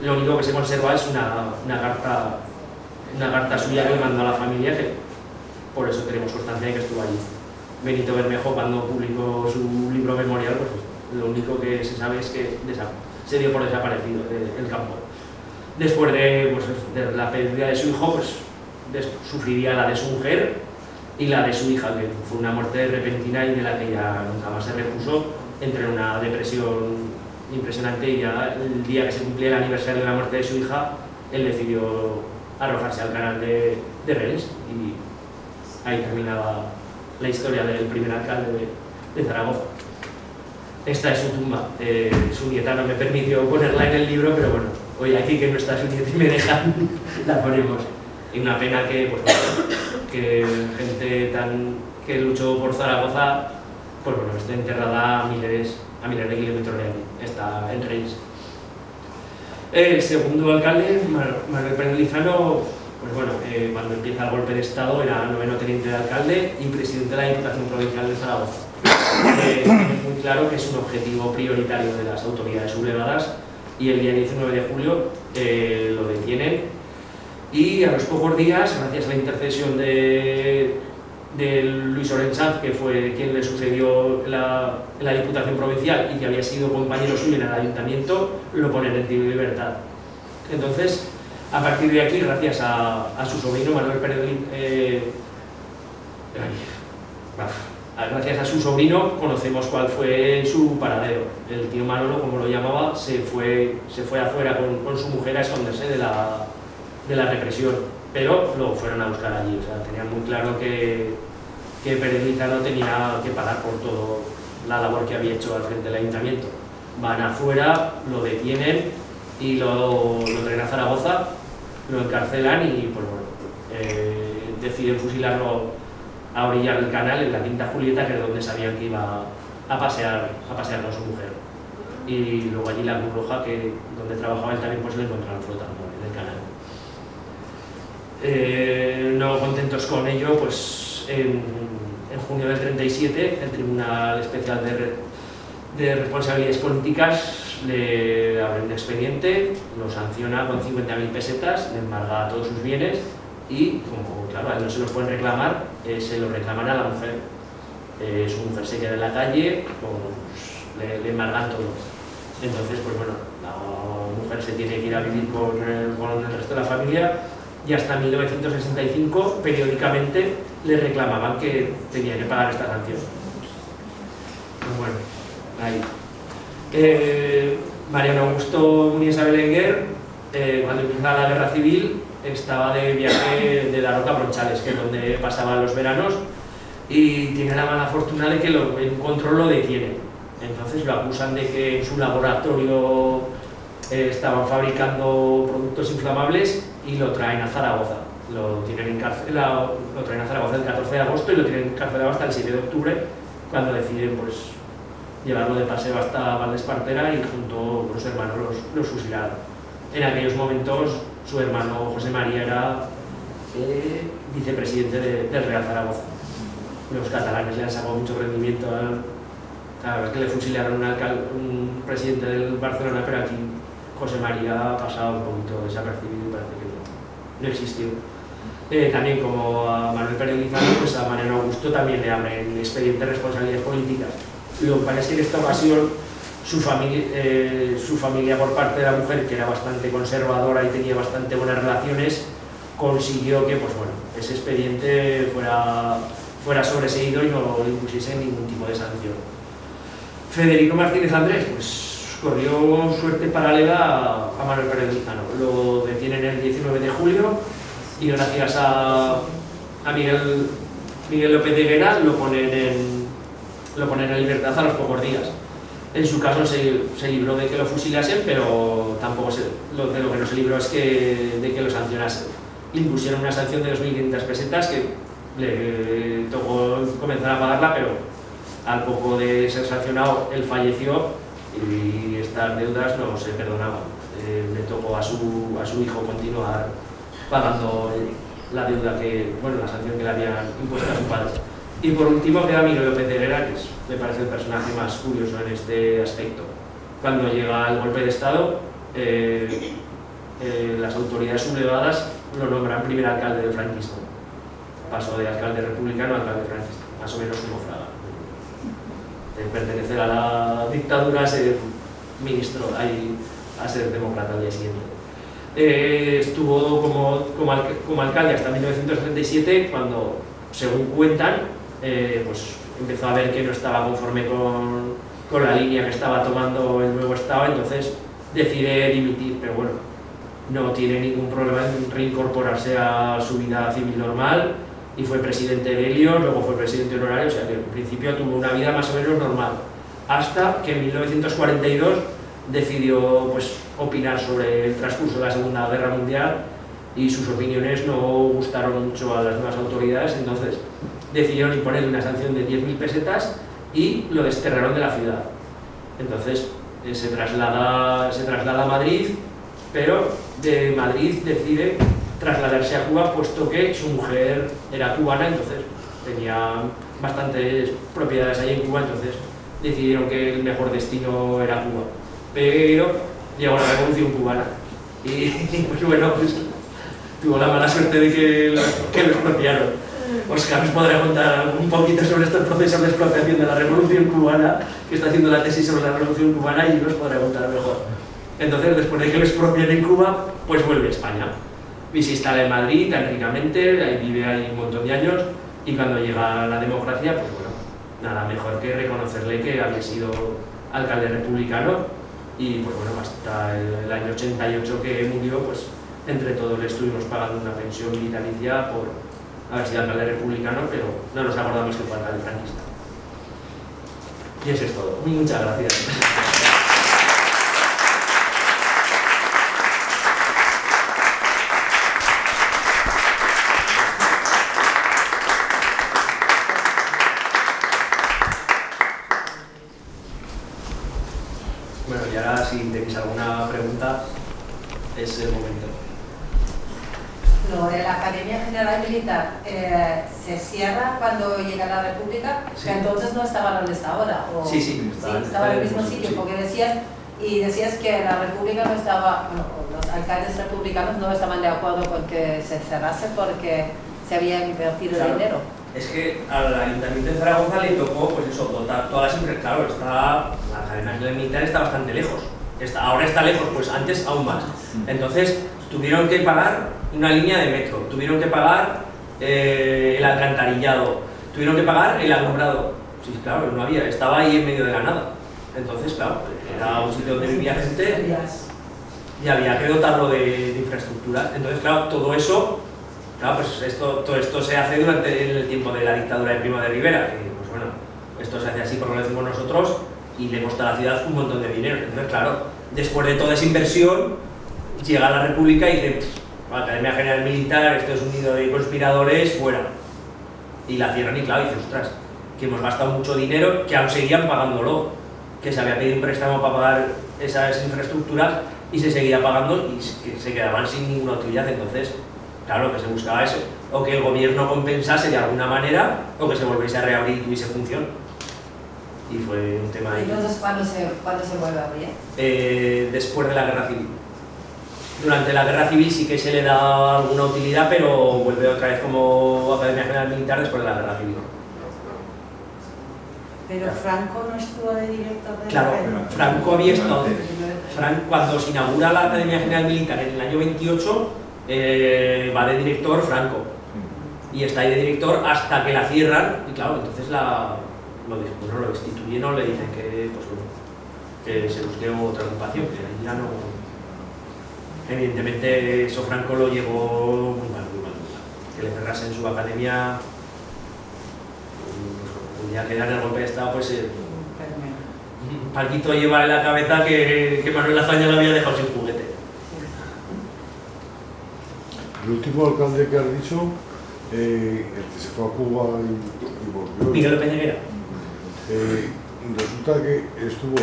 Lo único que se conserva es una carta suya que le mandó a la familia, que por eso tenemos constancia de que estuvo allí. Benito Bermejo, cuando publicó su libro memorial, pues lo único que se sabe es que se dio por desaparecido del campo. Después de la pérdida de su hijo, pues sufriría la de su mujer y la de su hija, que fue una muerte repentina y de la que ya nunca más se repuso. Entró en una depresión impresionante y ya el día que se cumplía el aniversario de la muerte de su hija, él decidió arrojarse al canal de Reis, y ahí terminaba la historia del primer alcalde de Zaragoza. Esta es su tumba. Su nieta no me permitió ponerla en el libro, pero bueno, hoy aquí que no está su nieta y me dejan, la ponemos. Y una pena que, pues, que gente que luchó por Zaragoza, pues bueno, esté enterrada a miles de kilómetros de aquí. Está en Reis. El segundo alcalde, Manuel Pérez Lizano, pues bueno, cuando empieza el golpe de Estado era 9º teniente de alcalde y presidente de la Diputación Provincial de Zaragoza. Tiene muy claro que es un objetivo prioritario de las autoridades sublevadas, y el día 19 de julio lo detienen, y a los pocos días, gracias a la intercesión de Luis Orensanz, que fue quien le sucedió en la Diputación Provincial y que había sido compañero suyo en el Ayuntamiento, lo ponen en libertad. Entonces, a partir de aquí, gracias a su sobrino Manuel Pérez gracias a su sobrino conocemos cuál fue su paradero. El tío Manolo, como lo llamaba, se fue afuera con su mujer a esconderse de la represión, pero lo fueron a buscar allí. O sea, tenían muy claro que Pérez Lizano tenía que pagar por toda la labor que había hecho al frente del ayuntamiento. Van afuera, lo detienen y lo traen a Zaragoza, lo encarcelan y pues bueno, deciden fusilarlo a orillas del canal, en la Quinta Julieta, que es donde sabían que iba a pasear con su mujer. Y luego allí la Cruz Roja, donde trabajaba él también, pues lo encontraron flotando en el canal. No contentos con ello, pues en junio del 37 el Tribunal Especial de Responsabilidades Políticas le abre un expediente, lo sanciona con 50.000 pesetas, le embarga todos sus bienes y, como claro, a él no se los pueden reclamar, se los reclaman a la mujer. Su mujer se queda en la calle, pues, le embargan todo. Entonces, pues bueno, la mujer se tiene que ir a vivir con el resto de la familia, y hasta 1965 periódicamente le reclamaban que tenía que pagar esta sanción. Pues bueno, ahí. Mariano Augusto Muniesa Belenguer, cuando empieza la guerra civil, estaba de viaje de Daroca a Bronchales, que es donde pasaban los veranos, y tiene la mala fortuna de que en control lo detienen. Entonces lo acusan de que en su laboratorio estaban fabricando productos inflamables y lo traen a Zaragoza. Lo traen a Zaragoza el 14 de agosto y lo tienen encarcelado hasta el 7 de octubre, cuando deciden pues llevarlo de paseo hasta Valdespartera y junto con sus hermanos los fusilaron. En aquellos momentos su hermano José María era vicepresidente del Real Zaragoza. Los catalanes le han sacado mucho rendimiento a ver que le fusilaron un presidente del Barcelona, pero aquí José María ha pasado un poquito desapercibido y parece que no existió. También, como a Manuel Pérez Lizano, pues a Mariano Augusto también le abren expediente de responsabilidades políticas. Lo que pasa es que en esta ocasión su familia por parte de la mujer, que era bastante conservadora y tenía bastante buenas relaciones, consiguió que pues bueno, ese expediente fuera sobreseído y no le impusiese ningún tipo de sanción. Federico Martínez Andrés, pues corrió suerte paralela a Manuel Pérez Lizano. Lo detienen el 19 de julio y gracias a Miguel López de Higuera lo ponen en libertad a los pocos días. En su caso se libró de que lo fusilasen, pero tampoco de lo que no se libró es de que lo sancionasen. Le impusieron una sanción de 2.500 pesetas que le tocó comenzar a pagarla, pero al poco de ser sancionado él falleció y estas deudas no se perdonaban. Le tocó a su hijo continuar pagando la deuda la sanción que le habían impuesto a su padre. Y por último queda Miguel López de Guerra, que me parece el personaje más curioso en este aspecto. Cuando llega el golpe de Estado, las autoridades sublevadas lo nombran primer alcalde del franquismo. Pasó de alcalde republicano a alcalde franquista, más o menos como Fraga. De pertenecer a la dictadura a ser ministro, a ser demócrata al día siguiente. Estuvo como alcalde hasta 1937, cuando, según cuentan, pues empezó a ver que no estaba conforme con la línea que estaba tomando el nuevo Estado, entonces decide dimitir, pero bueno, no tiene ningún problema en reincorporarse a su vida civil normal, y fue presidente de Helios, luego fue presidente honorario, o sea que en principio tuvo una vida más o menos normal, hasta que en 1942 decidió pues opinar sobre el transcurso de la Segunda Guerra Mundial, y sus opiniones no gustaron mucho a las nuevas autoridades, entonces decidieron imponerle una sanción de 10.000 pesetas y lo desterraron de la ciudad. Entonces se traslada a Madrid, pero de Madrid decide trasladarse a Cuba, puesto que su mujer era cubana, entonces tenía bastantes propiedades ahí en Cuba, entonces decidieron que el mejor destino era Cuba. Pero llegó la Revolución Cubana y pues bueno, pues, tuvo la mala suerte de que lo expropiaron. Oscar nos podrá contar un poquito sobre estos procesos de expropiación de la Revolución Cubana, que está haciendo la tesis sobre la Revolución Cubana, y nos podrá contar mejor. Entonces, después de que lo expropian en Cuba, pues vuelve a España. Y se instala en Madrid tan ricamente, ahí vive ahí un montón de años, y cuando llega la democracia, pues bueno, nada mejor que reconocerle que había sido alcalde republicano, y pues bueno, hasta el año 88 que murió, pues entre todos le estuvimos pagando una pensión vitalicia por haber sido alcalde republicano, pero no nos acordamos que fue alcalde franquista. Y eso es todo. Muchas gracias. Bueno, y ahora si tenéis alguna pregunta, es el momento. Lo de la Academia General Militar se cierra cuando llega la República, Sí. que entonces no estaba donde está ahora. ¿O? Sí, estaba en el mismo sitio, sí. porque decías que la República no estaba, bueno, los alcaldes republicanos no estaban de acuerdo con que se cerrase porque se había invertido Claro. dinero. Es que al Ayuntamiento de Zaragoza le tocó, pues eso, dotar todas las infraestructuras. Claro, la Academia General Militar está bastante lejos. Ahora está lejos, pues antes aún más. Entonces tuvieron que pagar una línea de metro, tuvieron que pagar el alcantarillado, tuvieron que pagar el alumbrado. Sí, claro, no había, estaba ahí en medio de la nada. Entonces, claro, era un sitio donde vivía gente y había que dotarlo de infraestructuras. Entonces, claro, todo eso, claro, pues todo esto se hace durante el tiempo de la dictadura de Primo de Rivera, que pues bueno, esto se hace así porque lo decimos nosotros y le costó a la ciudad un montón de dinero. Entonces, claro, después de toda esa inversión, llega la República y dice, la Academia General Militar, esto es un nido de conspiradores, fuera. Y la cierran y claro, dice, ostras, que hemos gastado mucho dinero, que aún seguían pagándolo, que se había pedido un préstamo para pagar esas infraestructuras y se seguía pagando y que se quedaban sin ninguna utilidad. Entonces, claro, lo que se buscaba eso, o que el gobierno compensase de alguna manera, o que se volviese a reabrir y tuviese función. Y fue un tema ahí. Entonces, ¿cuándo se vuelve a abrir? Después de la Guerra Civil. Durante la Guerra Civil sí que se le da alguna utilidad, pero vuelve otra vez como Academia General Militar después de la Guerra Civil. Pero Franco no estuvo de director de Claro, la Academia. Franco había estado. Cuando se inaugura la Academia General Militar en el año 28, va de director Franco. Y está ahí de director hasta que la cierran, y claro, entonces lo destituyen, le dicen que, pues, bueno, que se busque otra ocupación, que ahí ya no. Evidentemente, eso Franco lo llevó muy mal. Que le cerrasen su academia, un día que era en el golpe de Estado, pues Paquito lleva en la cabeza que Manuel Azaña lo había dejado sin juguete. El último alcalde que has dicho, el que se fue a Cuba y volvió. Miguel Peñaguera. Resulta que estuvo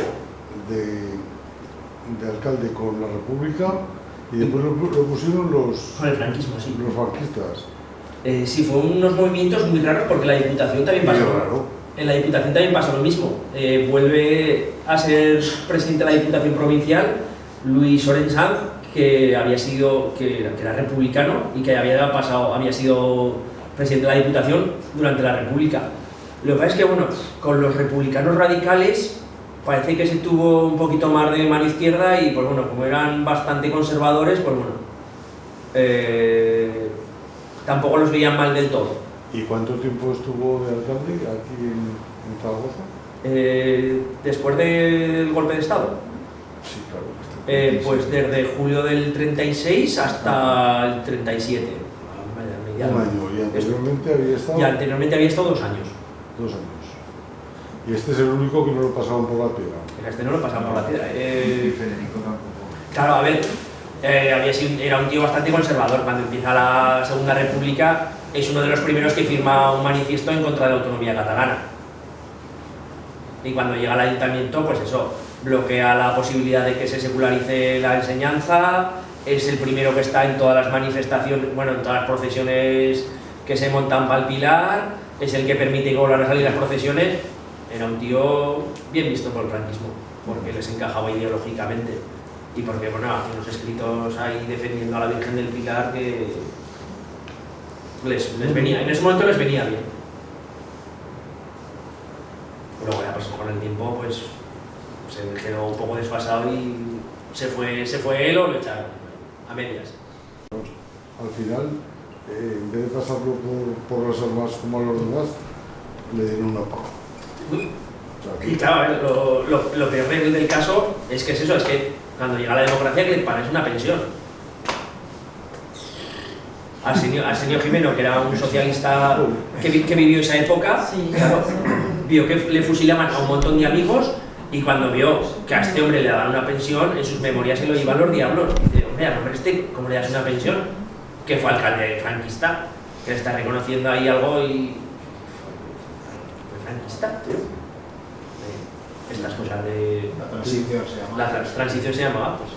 de alcalde con la República y después lo pusieron Con el franquismo, sí. los franquistas. Sí, fueron unos movimientos muy raros porque la Diputación también pasó. En la Diputación también pasó lo mismo. Vuelve a ser presidente de la Diputación Provincial Luis Oren Sanz, que era republicano y que había sido presidente de la Diputación durante la República. Lo que pasa es que, bueno, con los republicanos radicales parece que se tuvo un poquito más de mano izquierda y, pues bueno, como eran bastante conservadores, pues bueno, tampoco los veían mal del todo. ¿Y cuánto tiempo estuvo de alcalde aquí en Zaragoza? Después del golpe de Estado, Sí, claro. pues desde julio del 36 hasta el 37. Un año, y anteriormente había estado... Y anteriormente había estado 2 años. 2 años. Y este es el único que no lo pasaban por la piedra. Este no lo pasaban por la piedra. Federico tampoco. Claro, a ver, era un tío bastante conservador. Cuando empieza la Segunda República es uno de los primeros que firma un manifiesto en contra de la autonomía catalana. Y cuando llega al ayuntamiento, pues eso, bloquea la posibilidad de que se secularice la enseñanza, es el primero que está en todas las manifestaciones, bueno, en todas las procesiones que se montan para el Pilar, es el que permite que vuelvan a salir las procesiones. Era un tío bien visto por el franquismo, porque les encajaba ideológicamente y porque, bueno, hacía unos escritos ahí defendiendo a la Virgen del Pilar que les venía, en ese momento les venía bien. Luego ya, pues con el tiempo, pues se quedó un poco desfasado y se fue él o lo echaron a medias. Al final, en vez de pasarlo por las armas como a los demás, le dieron una paga. O sea, Y claro, a ver, lo peor del caso es que es eso, es que cuando llega la democracia que parece una pensión. Arsenio Gimeno, que era un socialista que vivió esa época, claro, vio que le fusilaban a un montón de amigos y cuando vio que a este hombre le daban una pensión, en sus memorias se lo llevan los diablos. Dice, hombre, al hombre este, ¿cómo le das una pensión? Que fue alcalde franquista, que le está reconociendo ahí algo y... ¿Fue franquista, tío? Estas cosas de... La transición se llama. La transición se llamaba, pues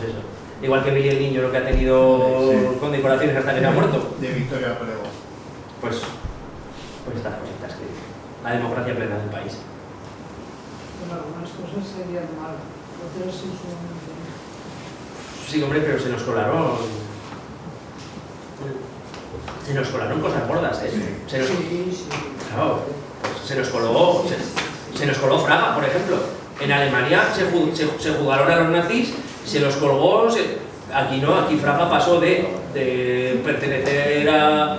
eso. Igual que Miguel Niño, lo que ha tenido condecoraciones hasta que se ha muerto. De Victoria Prego. Pues estas cositas que... La democracia plena del país. Bueno, algunas cosas serían mal, otras sí son muy bien. Sí, hombre, pero se nos colaron cosas gordas, ¿eh? Se nos, Sí. claro, pues se nos coló Fraga, por ejemplo. En Alemania se jugaron a los nazis, se los colgó, aquí no, aquí Fraga pasó de pertenecer a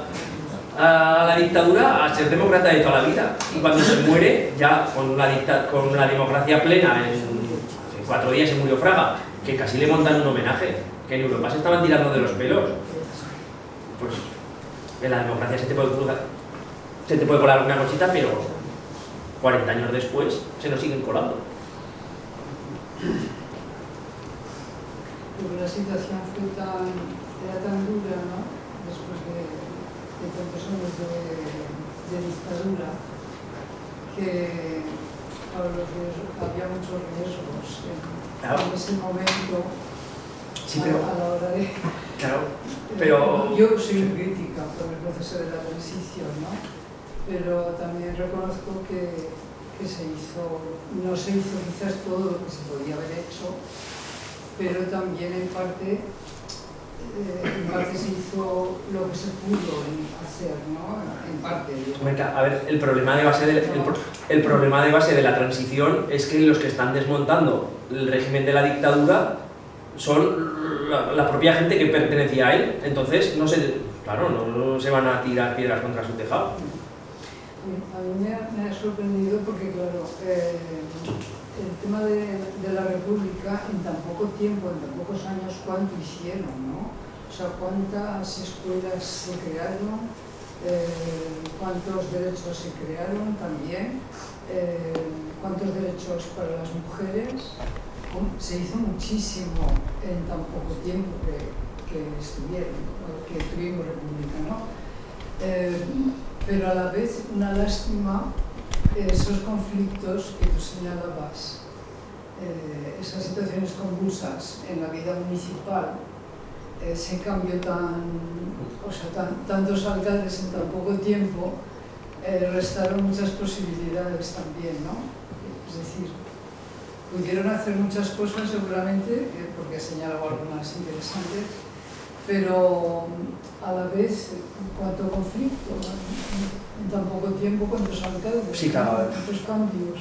la dictadura a ser demócrata de toda la vida. Y cuando se muere, ya con la democracia plena, en 4 días se murió Fraga, que casi le montan un homenaje, que en Europa se estaban tirando de los pelos. Pues en la democracia se te puede colar una cosita, pero 40 años después se nos siguen colando. Porque la situación era tan dura, ¿no? Después de tantos años de dictadura, que había muchos riesgos en ese momento. Sí, pero, a la hora de... Claro, pero... Yo soy crítica por el proceso de la transición, ¿no? Pero también reconozco que no se hizo quizás todo lo que se podía haber hecho, pero también en parte se hizo lo que se pudo hacer, ¿no? En parte. A ver, el problema de base de la transición es que los que están desmontando el régimen de la dictadura son la propia gente que pertenecía a él. Entonces, no se van a tirar piedras contra su tejado. A mí me ha sorprendido porque, claro, el tema de la República, en tan poco tiempo, en tan pocos años, ¿cuánto hicieron, no? O sea, cuántas escuelas se crearon, cuántos derechos se crearon también, cuántos derechos para las mujeres. Se hizo muchísimo en tan poco tiempo que tuvimos República, ¿no? Pero a la vez una lástima esos conflictos que tú señalabas, esas situaciones convulsas en la vida municipal, ese cambio tantos alcaldes en tan poco tiempo restaron muchas posibilidades también, ¿no? Es decir, pudieron hacer muchas cosas seguramente, porque he señalado algunas interesantes, pero a la vez, ¿cuánto conflicto? En tan poco tiempo, ¿cuántos alcaldes? Sí, claro. ¿Cuántos cambios?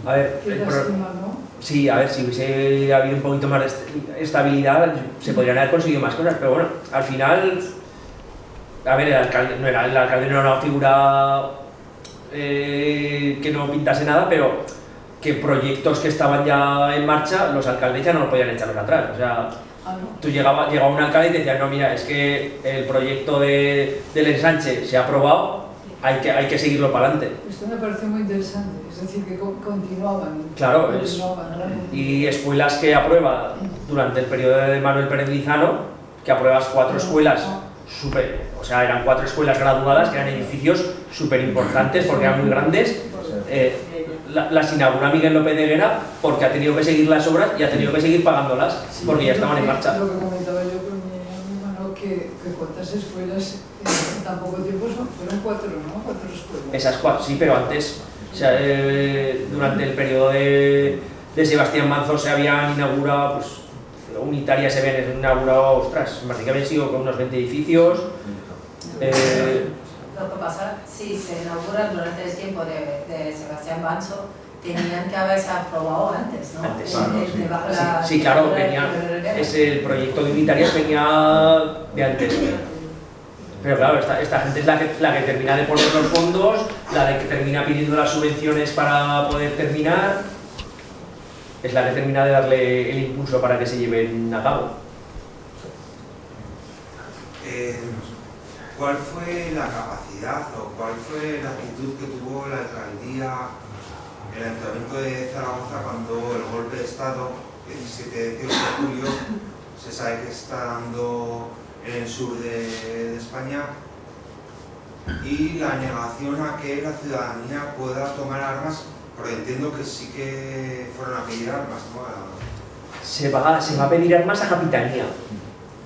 A ver, Qué lástima, ¿no? sí, a ver, si hubiese habido un poquito más de estabilidad, se podrían haber conseguido más cosas, pero bueno, al final, a ver, el alcalde no era una figura que no pintase nada, pero que proyectos que estaban ya en marcha, los alcaldes ya no podían echarlos atrás. O sea, tú llegaba un alcalde y te decía, no, mira, es que el proyecto del ensanche se ha aprobado, hay que seguirlo para adelante. Esto me parece muy interesante, es decir, que continuaban. Claro, ¿no? Y escuelas que aprueba durante el periodo de Manuel Pérez Lizano, que apruebas 4 escuelas o sea, eran 4 escuelas graduadas, que eran edificios súper importantes porque eran muy grandes. Las inaugura Miguel López de Guera porque ha tenido que seguir las obras y ha tenido que seguir pagándolas porque ya estaban en marcha. Lo que comentaba yo con mi hermano, que cuántas escuelas en tan poco tiempo fueron 4, ¿no? 4 escuelas. Esas 4, sí, pero antes, o sea, durante el periodo de Sebastián Manzo se habían inaugurado, pues, unitarias se habían inaugurado, ostras, me parece que habían sido con unos 20 edificios. Lo que pasa, si se inauguran durante el tiempo de Sebastián Manso, tenían que haberse aprobado antes, ¿no? Antes, Sí, claro, el proyecto de unitarias venía de antes. Pero claro, esta gente es la que termina de poner los fondos, la de que termina pidiendo las subvenciones para poder terminar, es la que termina de darle el impulso para que se lleven a cabo. ¿Cuál fue la capacidad o cuál fue la actitud que tuvo la alcaldía, el Ayuntamiento de Zaragoza cuando el golpe de Estado, el 17 de julio, se sabe que está dando en el sur de España, y la negación a que la ciudadanía pueda tomar armas, porque entiendo que sí que fueron a pedir armas, ¿no? Se va a pedir armas a Capitanía.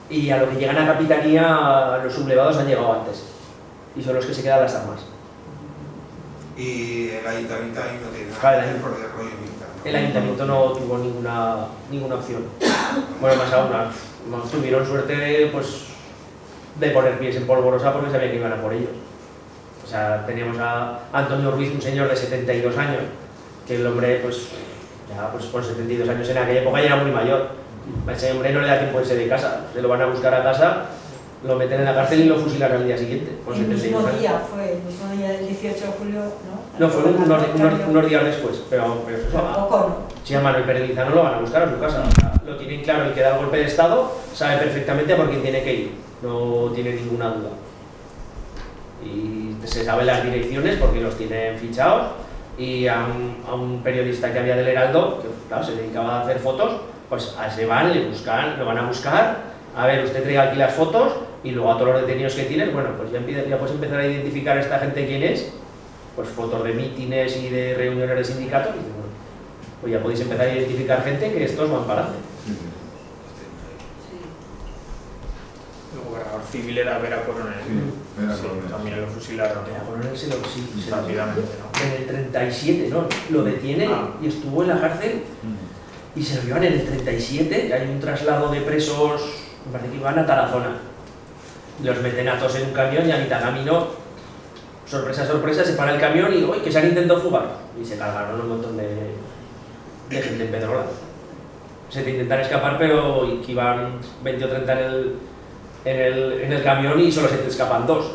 Y a lo que llegan a Capitanía, los sublevados han llegado antes. Y son los que se quedan las armas. Y el ayuntamiento ahí no tiene Claro, nada por el rollo militar, ¿no? El ayuntamiento no tuvo ninguna opción. Bueno, más aún, tuvieron suerte pues, de poner pies en polvorosa porque sabían que iban a por ellos. O sea, teníamos a Antonio Ruiz, un señor de 72 años, que el hombre, pues, ya pues, con 72 años en aquella época ya era muy mayor. A ese hombre no le da tiempo de irse de casa, se lo van a buscar a casa, lo meten en la cárcel y lo fusilan al día siguiente. El mismo día, fue el mismo día del 18 de julio, ¿no? No, fue unos días después, pero eso poco, ¿no? Si a Manuel Pérez Lizano lo van a buscar a su casa. O sea, lo tienen claro, el que da el golpe de Estado sabe perfectamente por quién tiene que ir, no tiene ninguna duda. Y se saben las direcciones porque los tienen fichados, y a un periodista que había del Heraldo, que claro, se dedicaba a hacer fotos, pues a ese van, le buscan, lo van a buscar, a ver, usted traiga aquí las fotos, y luego a todos los detenidos que tienes, bueno, pues ya puedes empezar a identificar a esta gente quién es, pues fotos de mítines y de reuniones de sindicatos, y bueno, pues ya podéis empezar a identificar gente que estos van para adelante. El gobernador civil era Vera Coronel. Sí, también lo fusilaron. Vera Coronel se rápidamente, ¿no? En el 37, ¿no? Lo detienen y estuvo en la cárcel y se lo llevan en el 37, y hay un traslado de presos, me parece que iban a Tarazona. Los meten a todos en un camión y a mitad camino, sorpresa, sorpresa, se para el camión y ¡uy! Que se han intentado fugar. Y se cargaron un montón de gente en Pedrola. Se te intentan escapar, pero que iban 20 o 30 en el camión y solo se te escapan 2.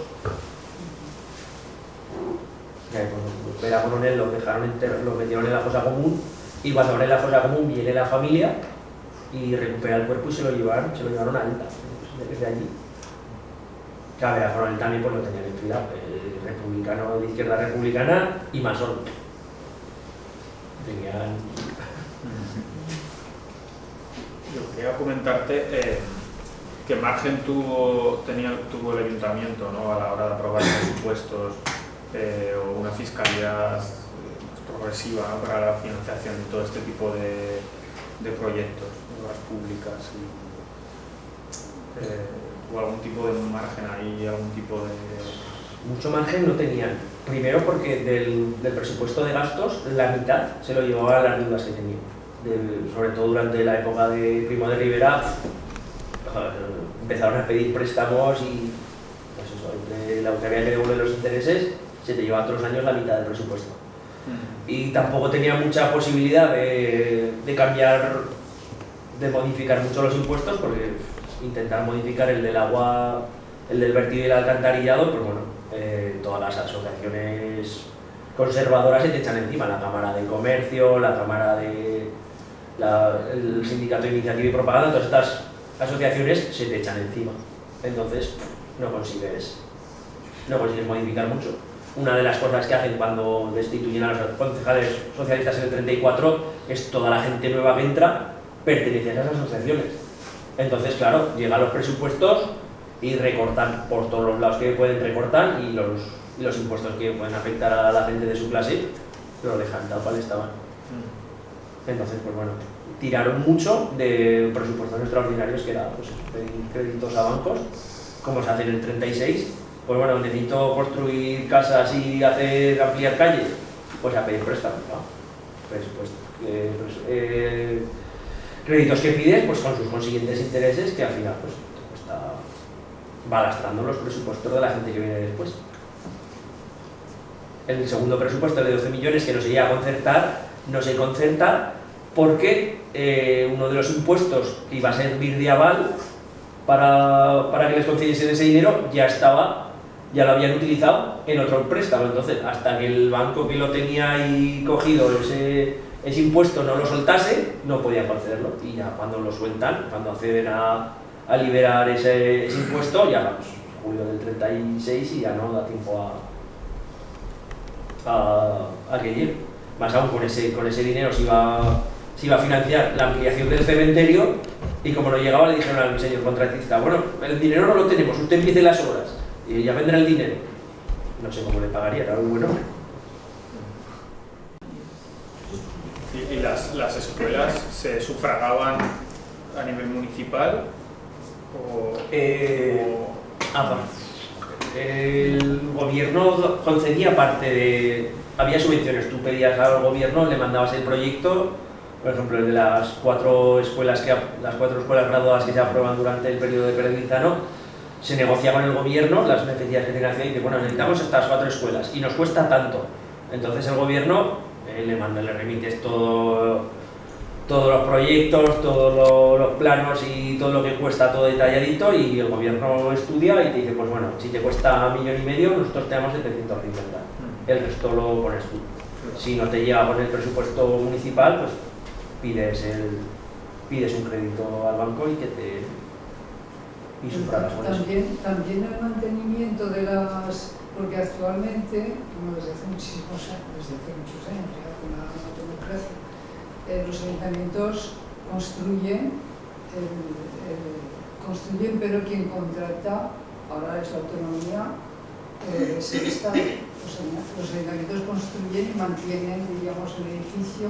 Vera Coronel lo metieron en la fosa común, y cuando abren la fosa común viene la familia y recupera el cuerpo y se lo llevaron a Alta, desde allí. Claro, Vera Coronel también pues lo tenían enfilado, republicano, de izquierda republicana y masón. Tenían... Yo quería comentarte qué margen tuvo el ayuntamiento, ¿no? A la hora de aprobar presupuestos o una fiscalía más progresiva, ¿no? Para la financiación de todo este tipo de proyectos, de obras públicas. ¿O algún tipo de margen ahí, algún tipo de...? Mucho margen no tenían. Primero porque del presupuesto de gastos, la mitad se lo llevaban las deudas que tenían. Sobre todo durante la época de Primo de Rivera, empezaron a pedir préstamos y pues eso, entre lo que había que devolver los intereses, se te lleva todos los años la mitad del presupuesto. Y tampoco tenía mucha posibilidad de cambiar, de modificar mucho los impuestos, porque intentar modificar el del agua, el del vertido y el alcantarillado, pues bueno, todas las asociaciones conservadoras se te echan encima, la Cámara de Comercio, la Cámara de... el Sindicato de Iniciativa y Propaganda, todas estas asociaciones se te echan encima. Entonces no consigues modificar mucho. Una de las cosas que hacen cuando destituyen a los concejales socialistas en el 34 es toda la gente nueva que entra pertenece a esas asociaciones. Entonces, claro, llegan los presupuestos y recortan por todos los lados que pueden recortar, y los impuestos que pueden afectar a la gente de su clase lo dejan tal cual estaban. Entonces, pues bueno, tiraron mucho de presupuestos extraordinarios, que era pues, pedir créditos a bancos, como se hace en el 36. Pues bueno, necesito construir casas y ampliar calles, pues a pedir préstamos, ¿no? Créditos que pides, pues con sus consiguientes intereses, que al final pues va lastrando los presupuestos de la gente que viene después. El segundo presupuesto de 12 millones que no se llega a concertar, no se concerta porque uno de los impuestos que iba a servir de aval para que les concediesen ese dinero ya lo habían utilizado en otro préstamo. Entonces, hasta que el banco que lo tenía ahí cogido ese impuesto no lo soltase, no podía concederlo. Y ya cuando lo sueltan, cuando acceden a liberar ese impuesto, ya pues, julio del 36, y ya no da tiempo a que llegue. Más aún con ese dinero se iba a financiar la ampliación del cementerio, y como no llegaba le dijeron al señor contratista: bueno, el dinero no lo tenemos, usted empiece las obras y ya vendrá el dinero. No sé cómo le pagaría, era muy bueno. ¿Y las escuelas se sufragaban a nivel municipal? El gobierno concedía parte de... Había subvenciones, tú pedías al gobierno, le mandabas el proyecto, por ejemplo, el de las cuatro escuelas graduadas que se aprueban durante el periodo de Pérez Lizano, se negocia con el gobierno las necesidades que tenga la ciudad y dice: bueno, necesitamos estas 4 escuelas y nos cuesta tanto. Entonces el gobierno le remites todos los proyectos, todos los planos y todo lo que cuesta, todo detalladito, y el gobierno estudia y te dice: pues bueno, si te cuesta 1,5 millones, nosotros te damos 750. El resto lo pones tú. Si no te llega con el presupuesto municipal, pues pides un crédito al banco y sufragas con eso. También el mantenimiento de las... Porque actualmente, como desde hace muchos años, ya con la democracia, los ayuntamientos construyen, pero quien contrata ahora es la autonomía, es el Estado. Los ayuntamientos construyen y mantienen, digamos, el edificio.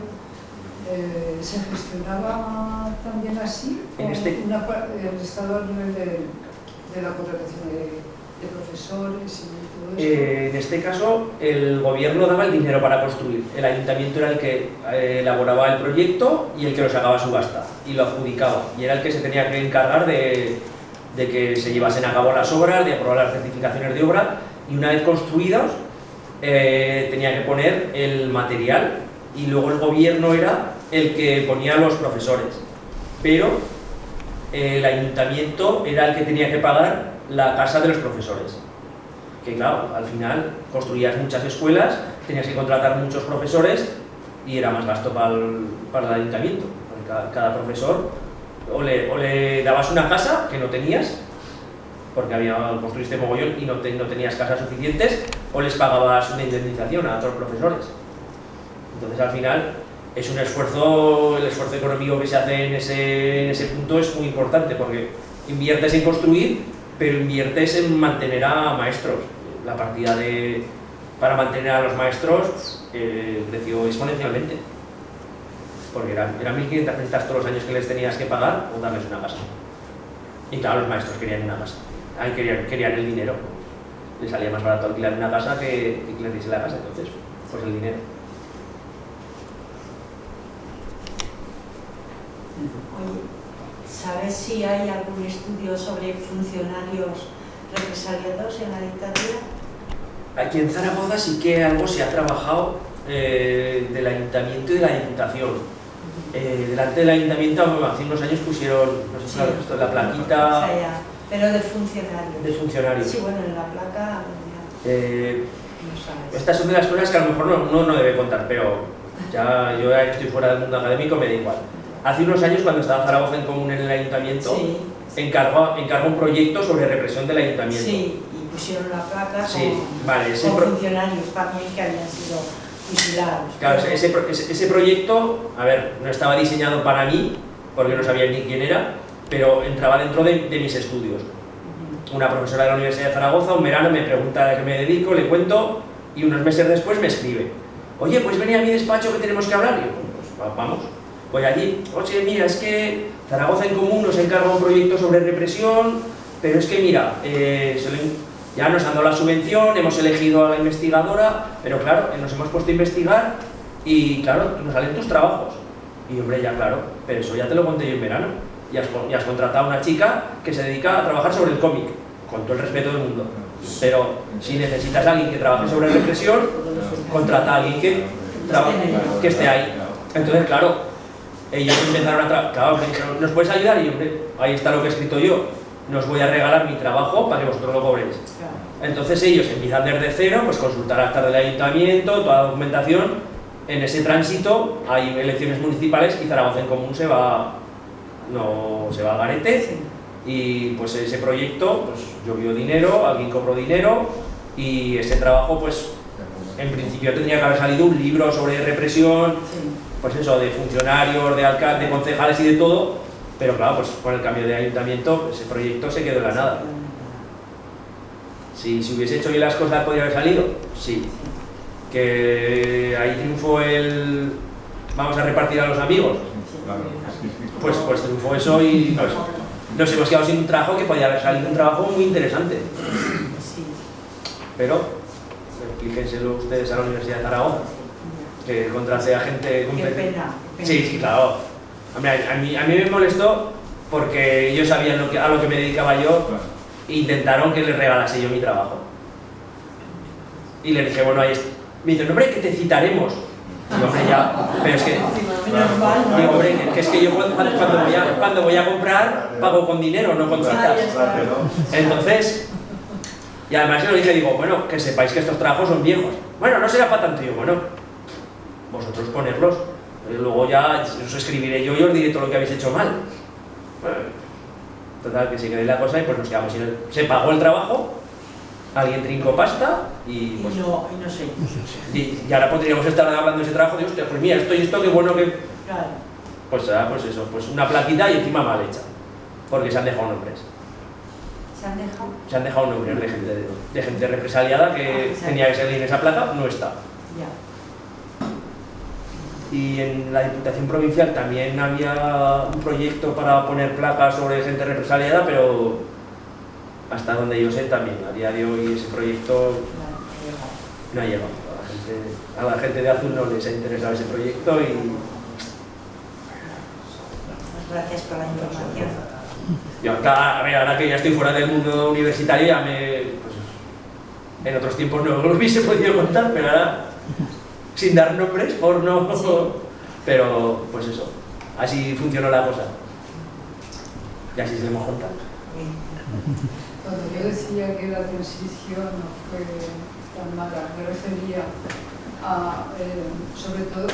¿Se gestionaba también así? ¿El Estado a nivel de la contratación de profesores y todo eso? En este caso, el gobierno daba el dinero para construir. El ayuntamiento era el que elaboraba el proyecto y el que lo sacaba a subasta y lo adjudicaba. Y era el que se tenía que encargar de que se llevasen a cabo las obras, de aprobar las certificaciones de obra, y una vez construidos tenía que poner el material, y luego el gobierno era el que ponía a los profesores. Pero el ayuntamiento era el que tenía que pagar la casa de los profesores. Que claro, al final construías muchas escuelas, tenías que contratar muchos profesores y era más gasto para el ayuntamiento. Porque cada profesor o le dabas una casa que no tenías, porque construiste mogollón y no tenías casas suficientes, o les pagabas una indemnización a otros profesores. Entonces al final es un esfuerzo, el esfuerzo económico que se hace en ese punto es muy importante, porque inviertes en construir, pero inviertes en mantener a maestros. La partida para mantener a los maestros creció exponencialmente, porque eran 1.500 pesetas todos los años que les tenías que pagar o darles una casa. Y claro, los maestros querían una casa. Ahí querían el dinero. Les salía más barato alquilar una casa que les diese la casa, entonces, pues el dinero. Oye, ¿sabes si hay algún estudio sobre funcionarios represaliados en la dictadura? Aquí en Zaragoza sí que algo se ha trabajado del ayuntamiento y de la diputación. Delante del ayuntamiento hace unos años pusieron, no sé si Sí. has visto, la plaquita O sea, ya, pero de funcionarios. de funcionarios. Sí, bueno, en la placa no sabes. Estas son de las cosas que a lo mejor uno no debe contar, pero ya yo ya que estoy fuera del mundo académico me da igual. Hace unos años, cuando estaba Zaragoza en Común en el ayuntamiento, Sí, encargó un proyecto sobre represión del ayuntamiento. sí, y pusieron la placa Sí, vale, ese con funcionarios también que habían sido fusilados. Claro, Pero- ese proyecto, a ver, no estaba diseñado para mí, porque no sabía ni quién era, pero entraba dentro de mis estudios. Una profesora de la Universidad de Zaragoza, un verano, me pregunta a qué me dedico, le cuento, y unos meses después me escribe: oye, pues ven a mi despacho que tenemos que hablar. Y yo, pues vamos. Voy allí: oye, mira, es que Zaragoza en Común nos encarga un proyecto sobre represión, pero es que mira, ya nos han dado la subvención, hemos elegido a la investigadora, pero claro, nos hemos puesto a investigar y claro, nos salen tus trabajos. Y hombre, ya claro, pero eso ya te lo conté yo en verano. Y has contratado a una chica que se dedica a trabajar sobre el cómic, con todo el respeto del mundo. Pero si necesitas a alguien que trabaje sobre represión, contrata a alguien que esté ahí. Entonces, claro, ellos empezaron a trabajar, claro, me dijeron: ¿nos puedes ayudar? Y hombre, ahí está lo que he escrito yo: no os voy a regalar mi trabajo para que vosotros lo cobréis. Entonces ellos empiezan desde cero, pues consultar actas del ayuntamiento, toda la documentación. En ese tránsito hay elecciones municipales y Zaragoza en Común se va al garete. Y pues ese proyecto, pues llovió dinero, alguien cobró dinero, y ese trabajo, pues en principio tendría que haber salido un libro sobre represión, pues eso, de funcionarios, de alcaldes, de concejales y de todo, pero claro, pues con el cambio de ayuntamiento ese proyecto se quedó en la nada. Si hubiese hecho bien las cosas, ¿podría haber salido? Sí. Que ahí triunfó el vamos a repartir a los amigos, pues triunfó eso, y pues nos hemos quedado sin un trabajo que podía haber salido un trabajo muy interesante. Pero explíquenselo ustedes a la Universidad de Zaragoza, que contrate a gente competente. Qué pena. Sí, claro. Hombre, a mí me molestó porque ellos sabían a lo que me dedicaba yo e intentaron que les regalase yo mi trabajo. Y les dije: bueno, ahí está. Me dicen: hombre, que te citaremos. Digo: hombre, ya, pero es que... Menos mal, ¿no? Digo: hombre, que es que yo cuando voy a comprar pago con dinero, no con citas. Entonces, y además yo le dije, digo: bueno, que sepáis que estos trabajos son viejos. Bueno, no será para tanto. Yo: bueno, vosotros ponerlos, luego ya os escribiré yo y os diré todo lo que habéis hecho mal. Bueno, total, que se quedó la cosa y pues nos quedamos sin se pagó el trabajo, alguien trincó pasta y pues... Y no sé. Y ahora podríamos estar hablando de ese trabajo de: hostia, pues mira, esto y esto, qué bueno que... Claro. Pues eso, pues una plaquita y encima mal hecha, porque se han dejado nombres. ¿Se han dejado? Nombres de gente represaliada que tenía que salir en esa placa, no está. Ya. Y en la Diputación Provincial también había un proyecto para poner placas sobre gente represaliada, pero hasta donde yo sé también, a día de hoy ese proyecto no ha llegado. A la gente de Azul no les ha interesado ese proyecto y... Gracias por la información. Yo, a ver, ahora que ya estoy fuera del mundo universitario, ya pues, en otros tiempos no lo hubiese podido contar, pero ahora, sin dar nombres, por no... Sí. Pero, pues eso, así funcionó la cosa. Y así se lo hemos contado. Cuando yo decía que la transición no fue tan mala, me refería a, sobre todo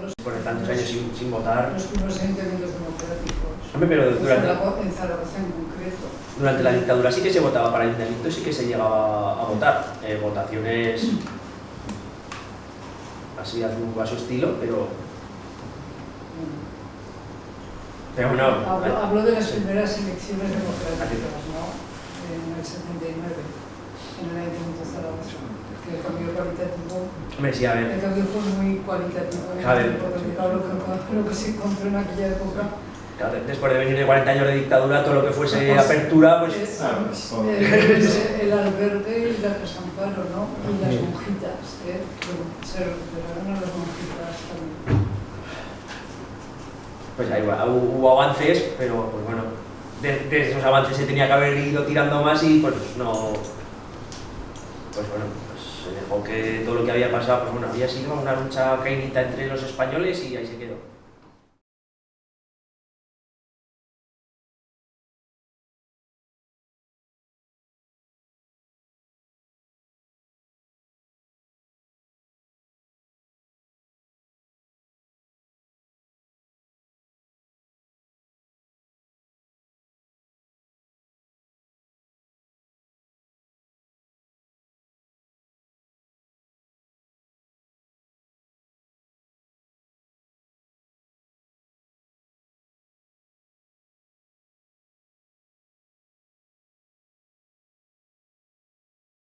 los Por tantos años sin votar. los primeros ayuntamientos democráticos. Hombre, pero En Zaragoza en concreto. durante la dictadura sí que se votaba para el ayuntamiento y sí que se llegaba a votar. Votaciones así a su estilo, pero bueno. Hablo de las primeras elecciones democráticas, ¿no? En el 79, en el ayuntamiento de Zaragoza. Que el cambio cualitativo. Hombre, sí, a ver. El cambio fue muy cualitativo. A ver. Porque claro, lo que se encontró en aquella época Claro, después de venir de 40 años de dictadura, todo lo que fuese apertura, pues... El albergue y la Casa Amparo, ¿no? Y las monjitas, se recuperaron a las monjitas también. Pues ahí hubo avances, pero pues bueno, de esos avances se tenía que haber ido tirando más y pues no... Pues bueno, pues se dejó que todo lo que había pasado, pues bueno, había sido una lucha caínita entre los españoles y ahí se quedó.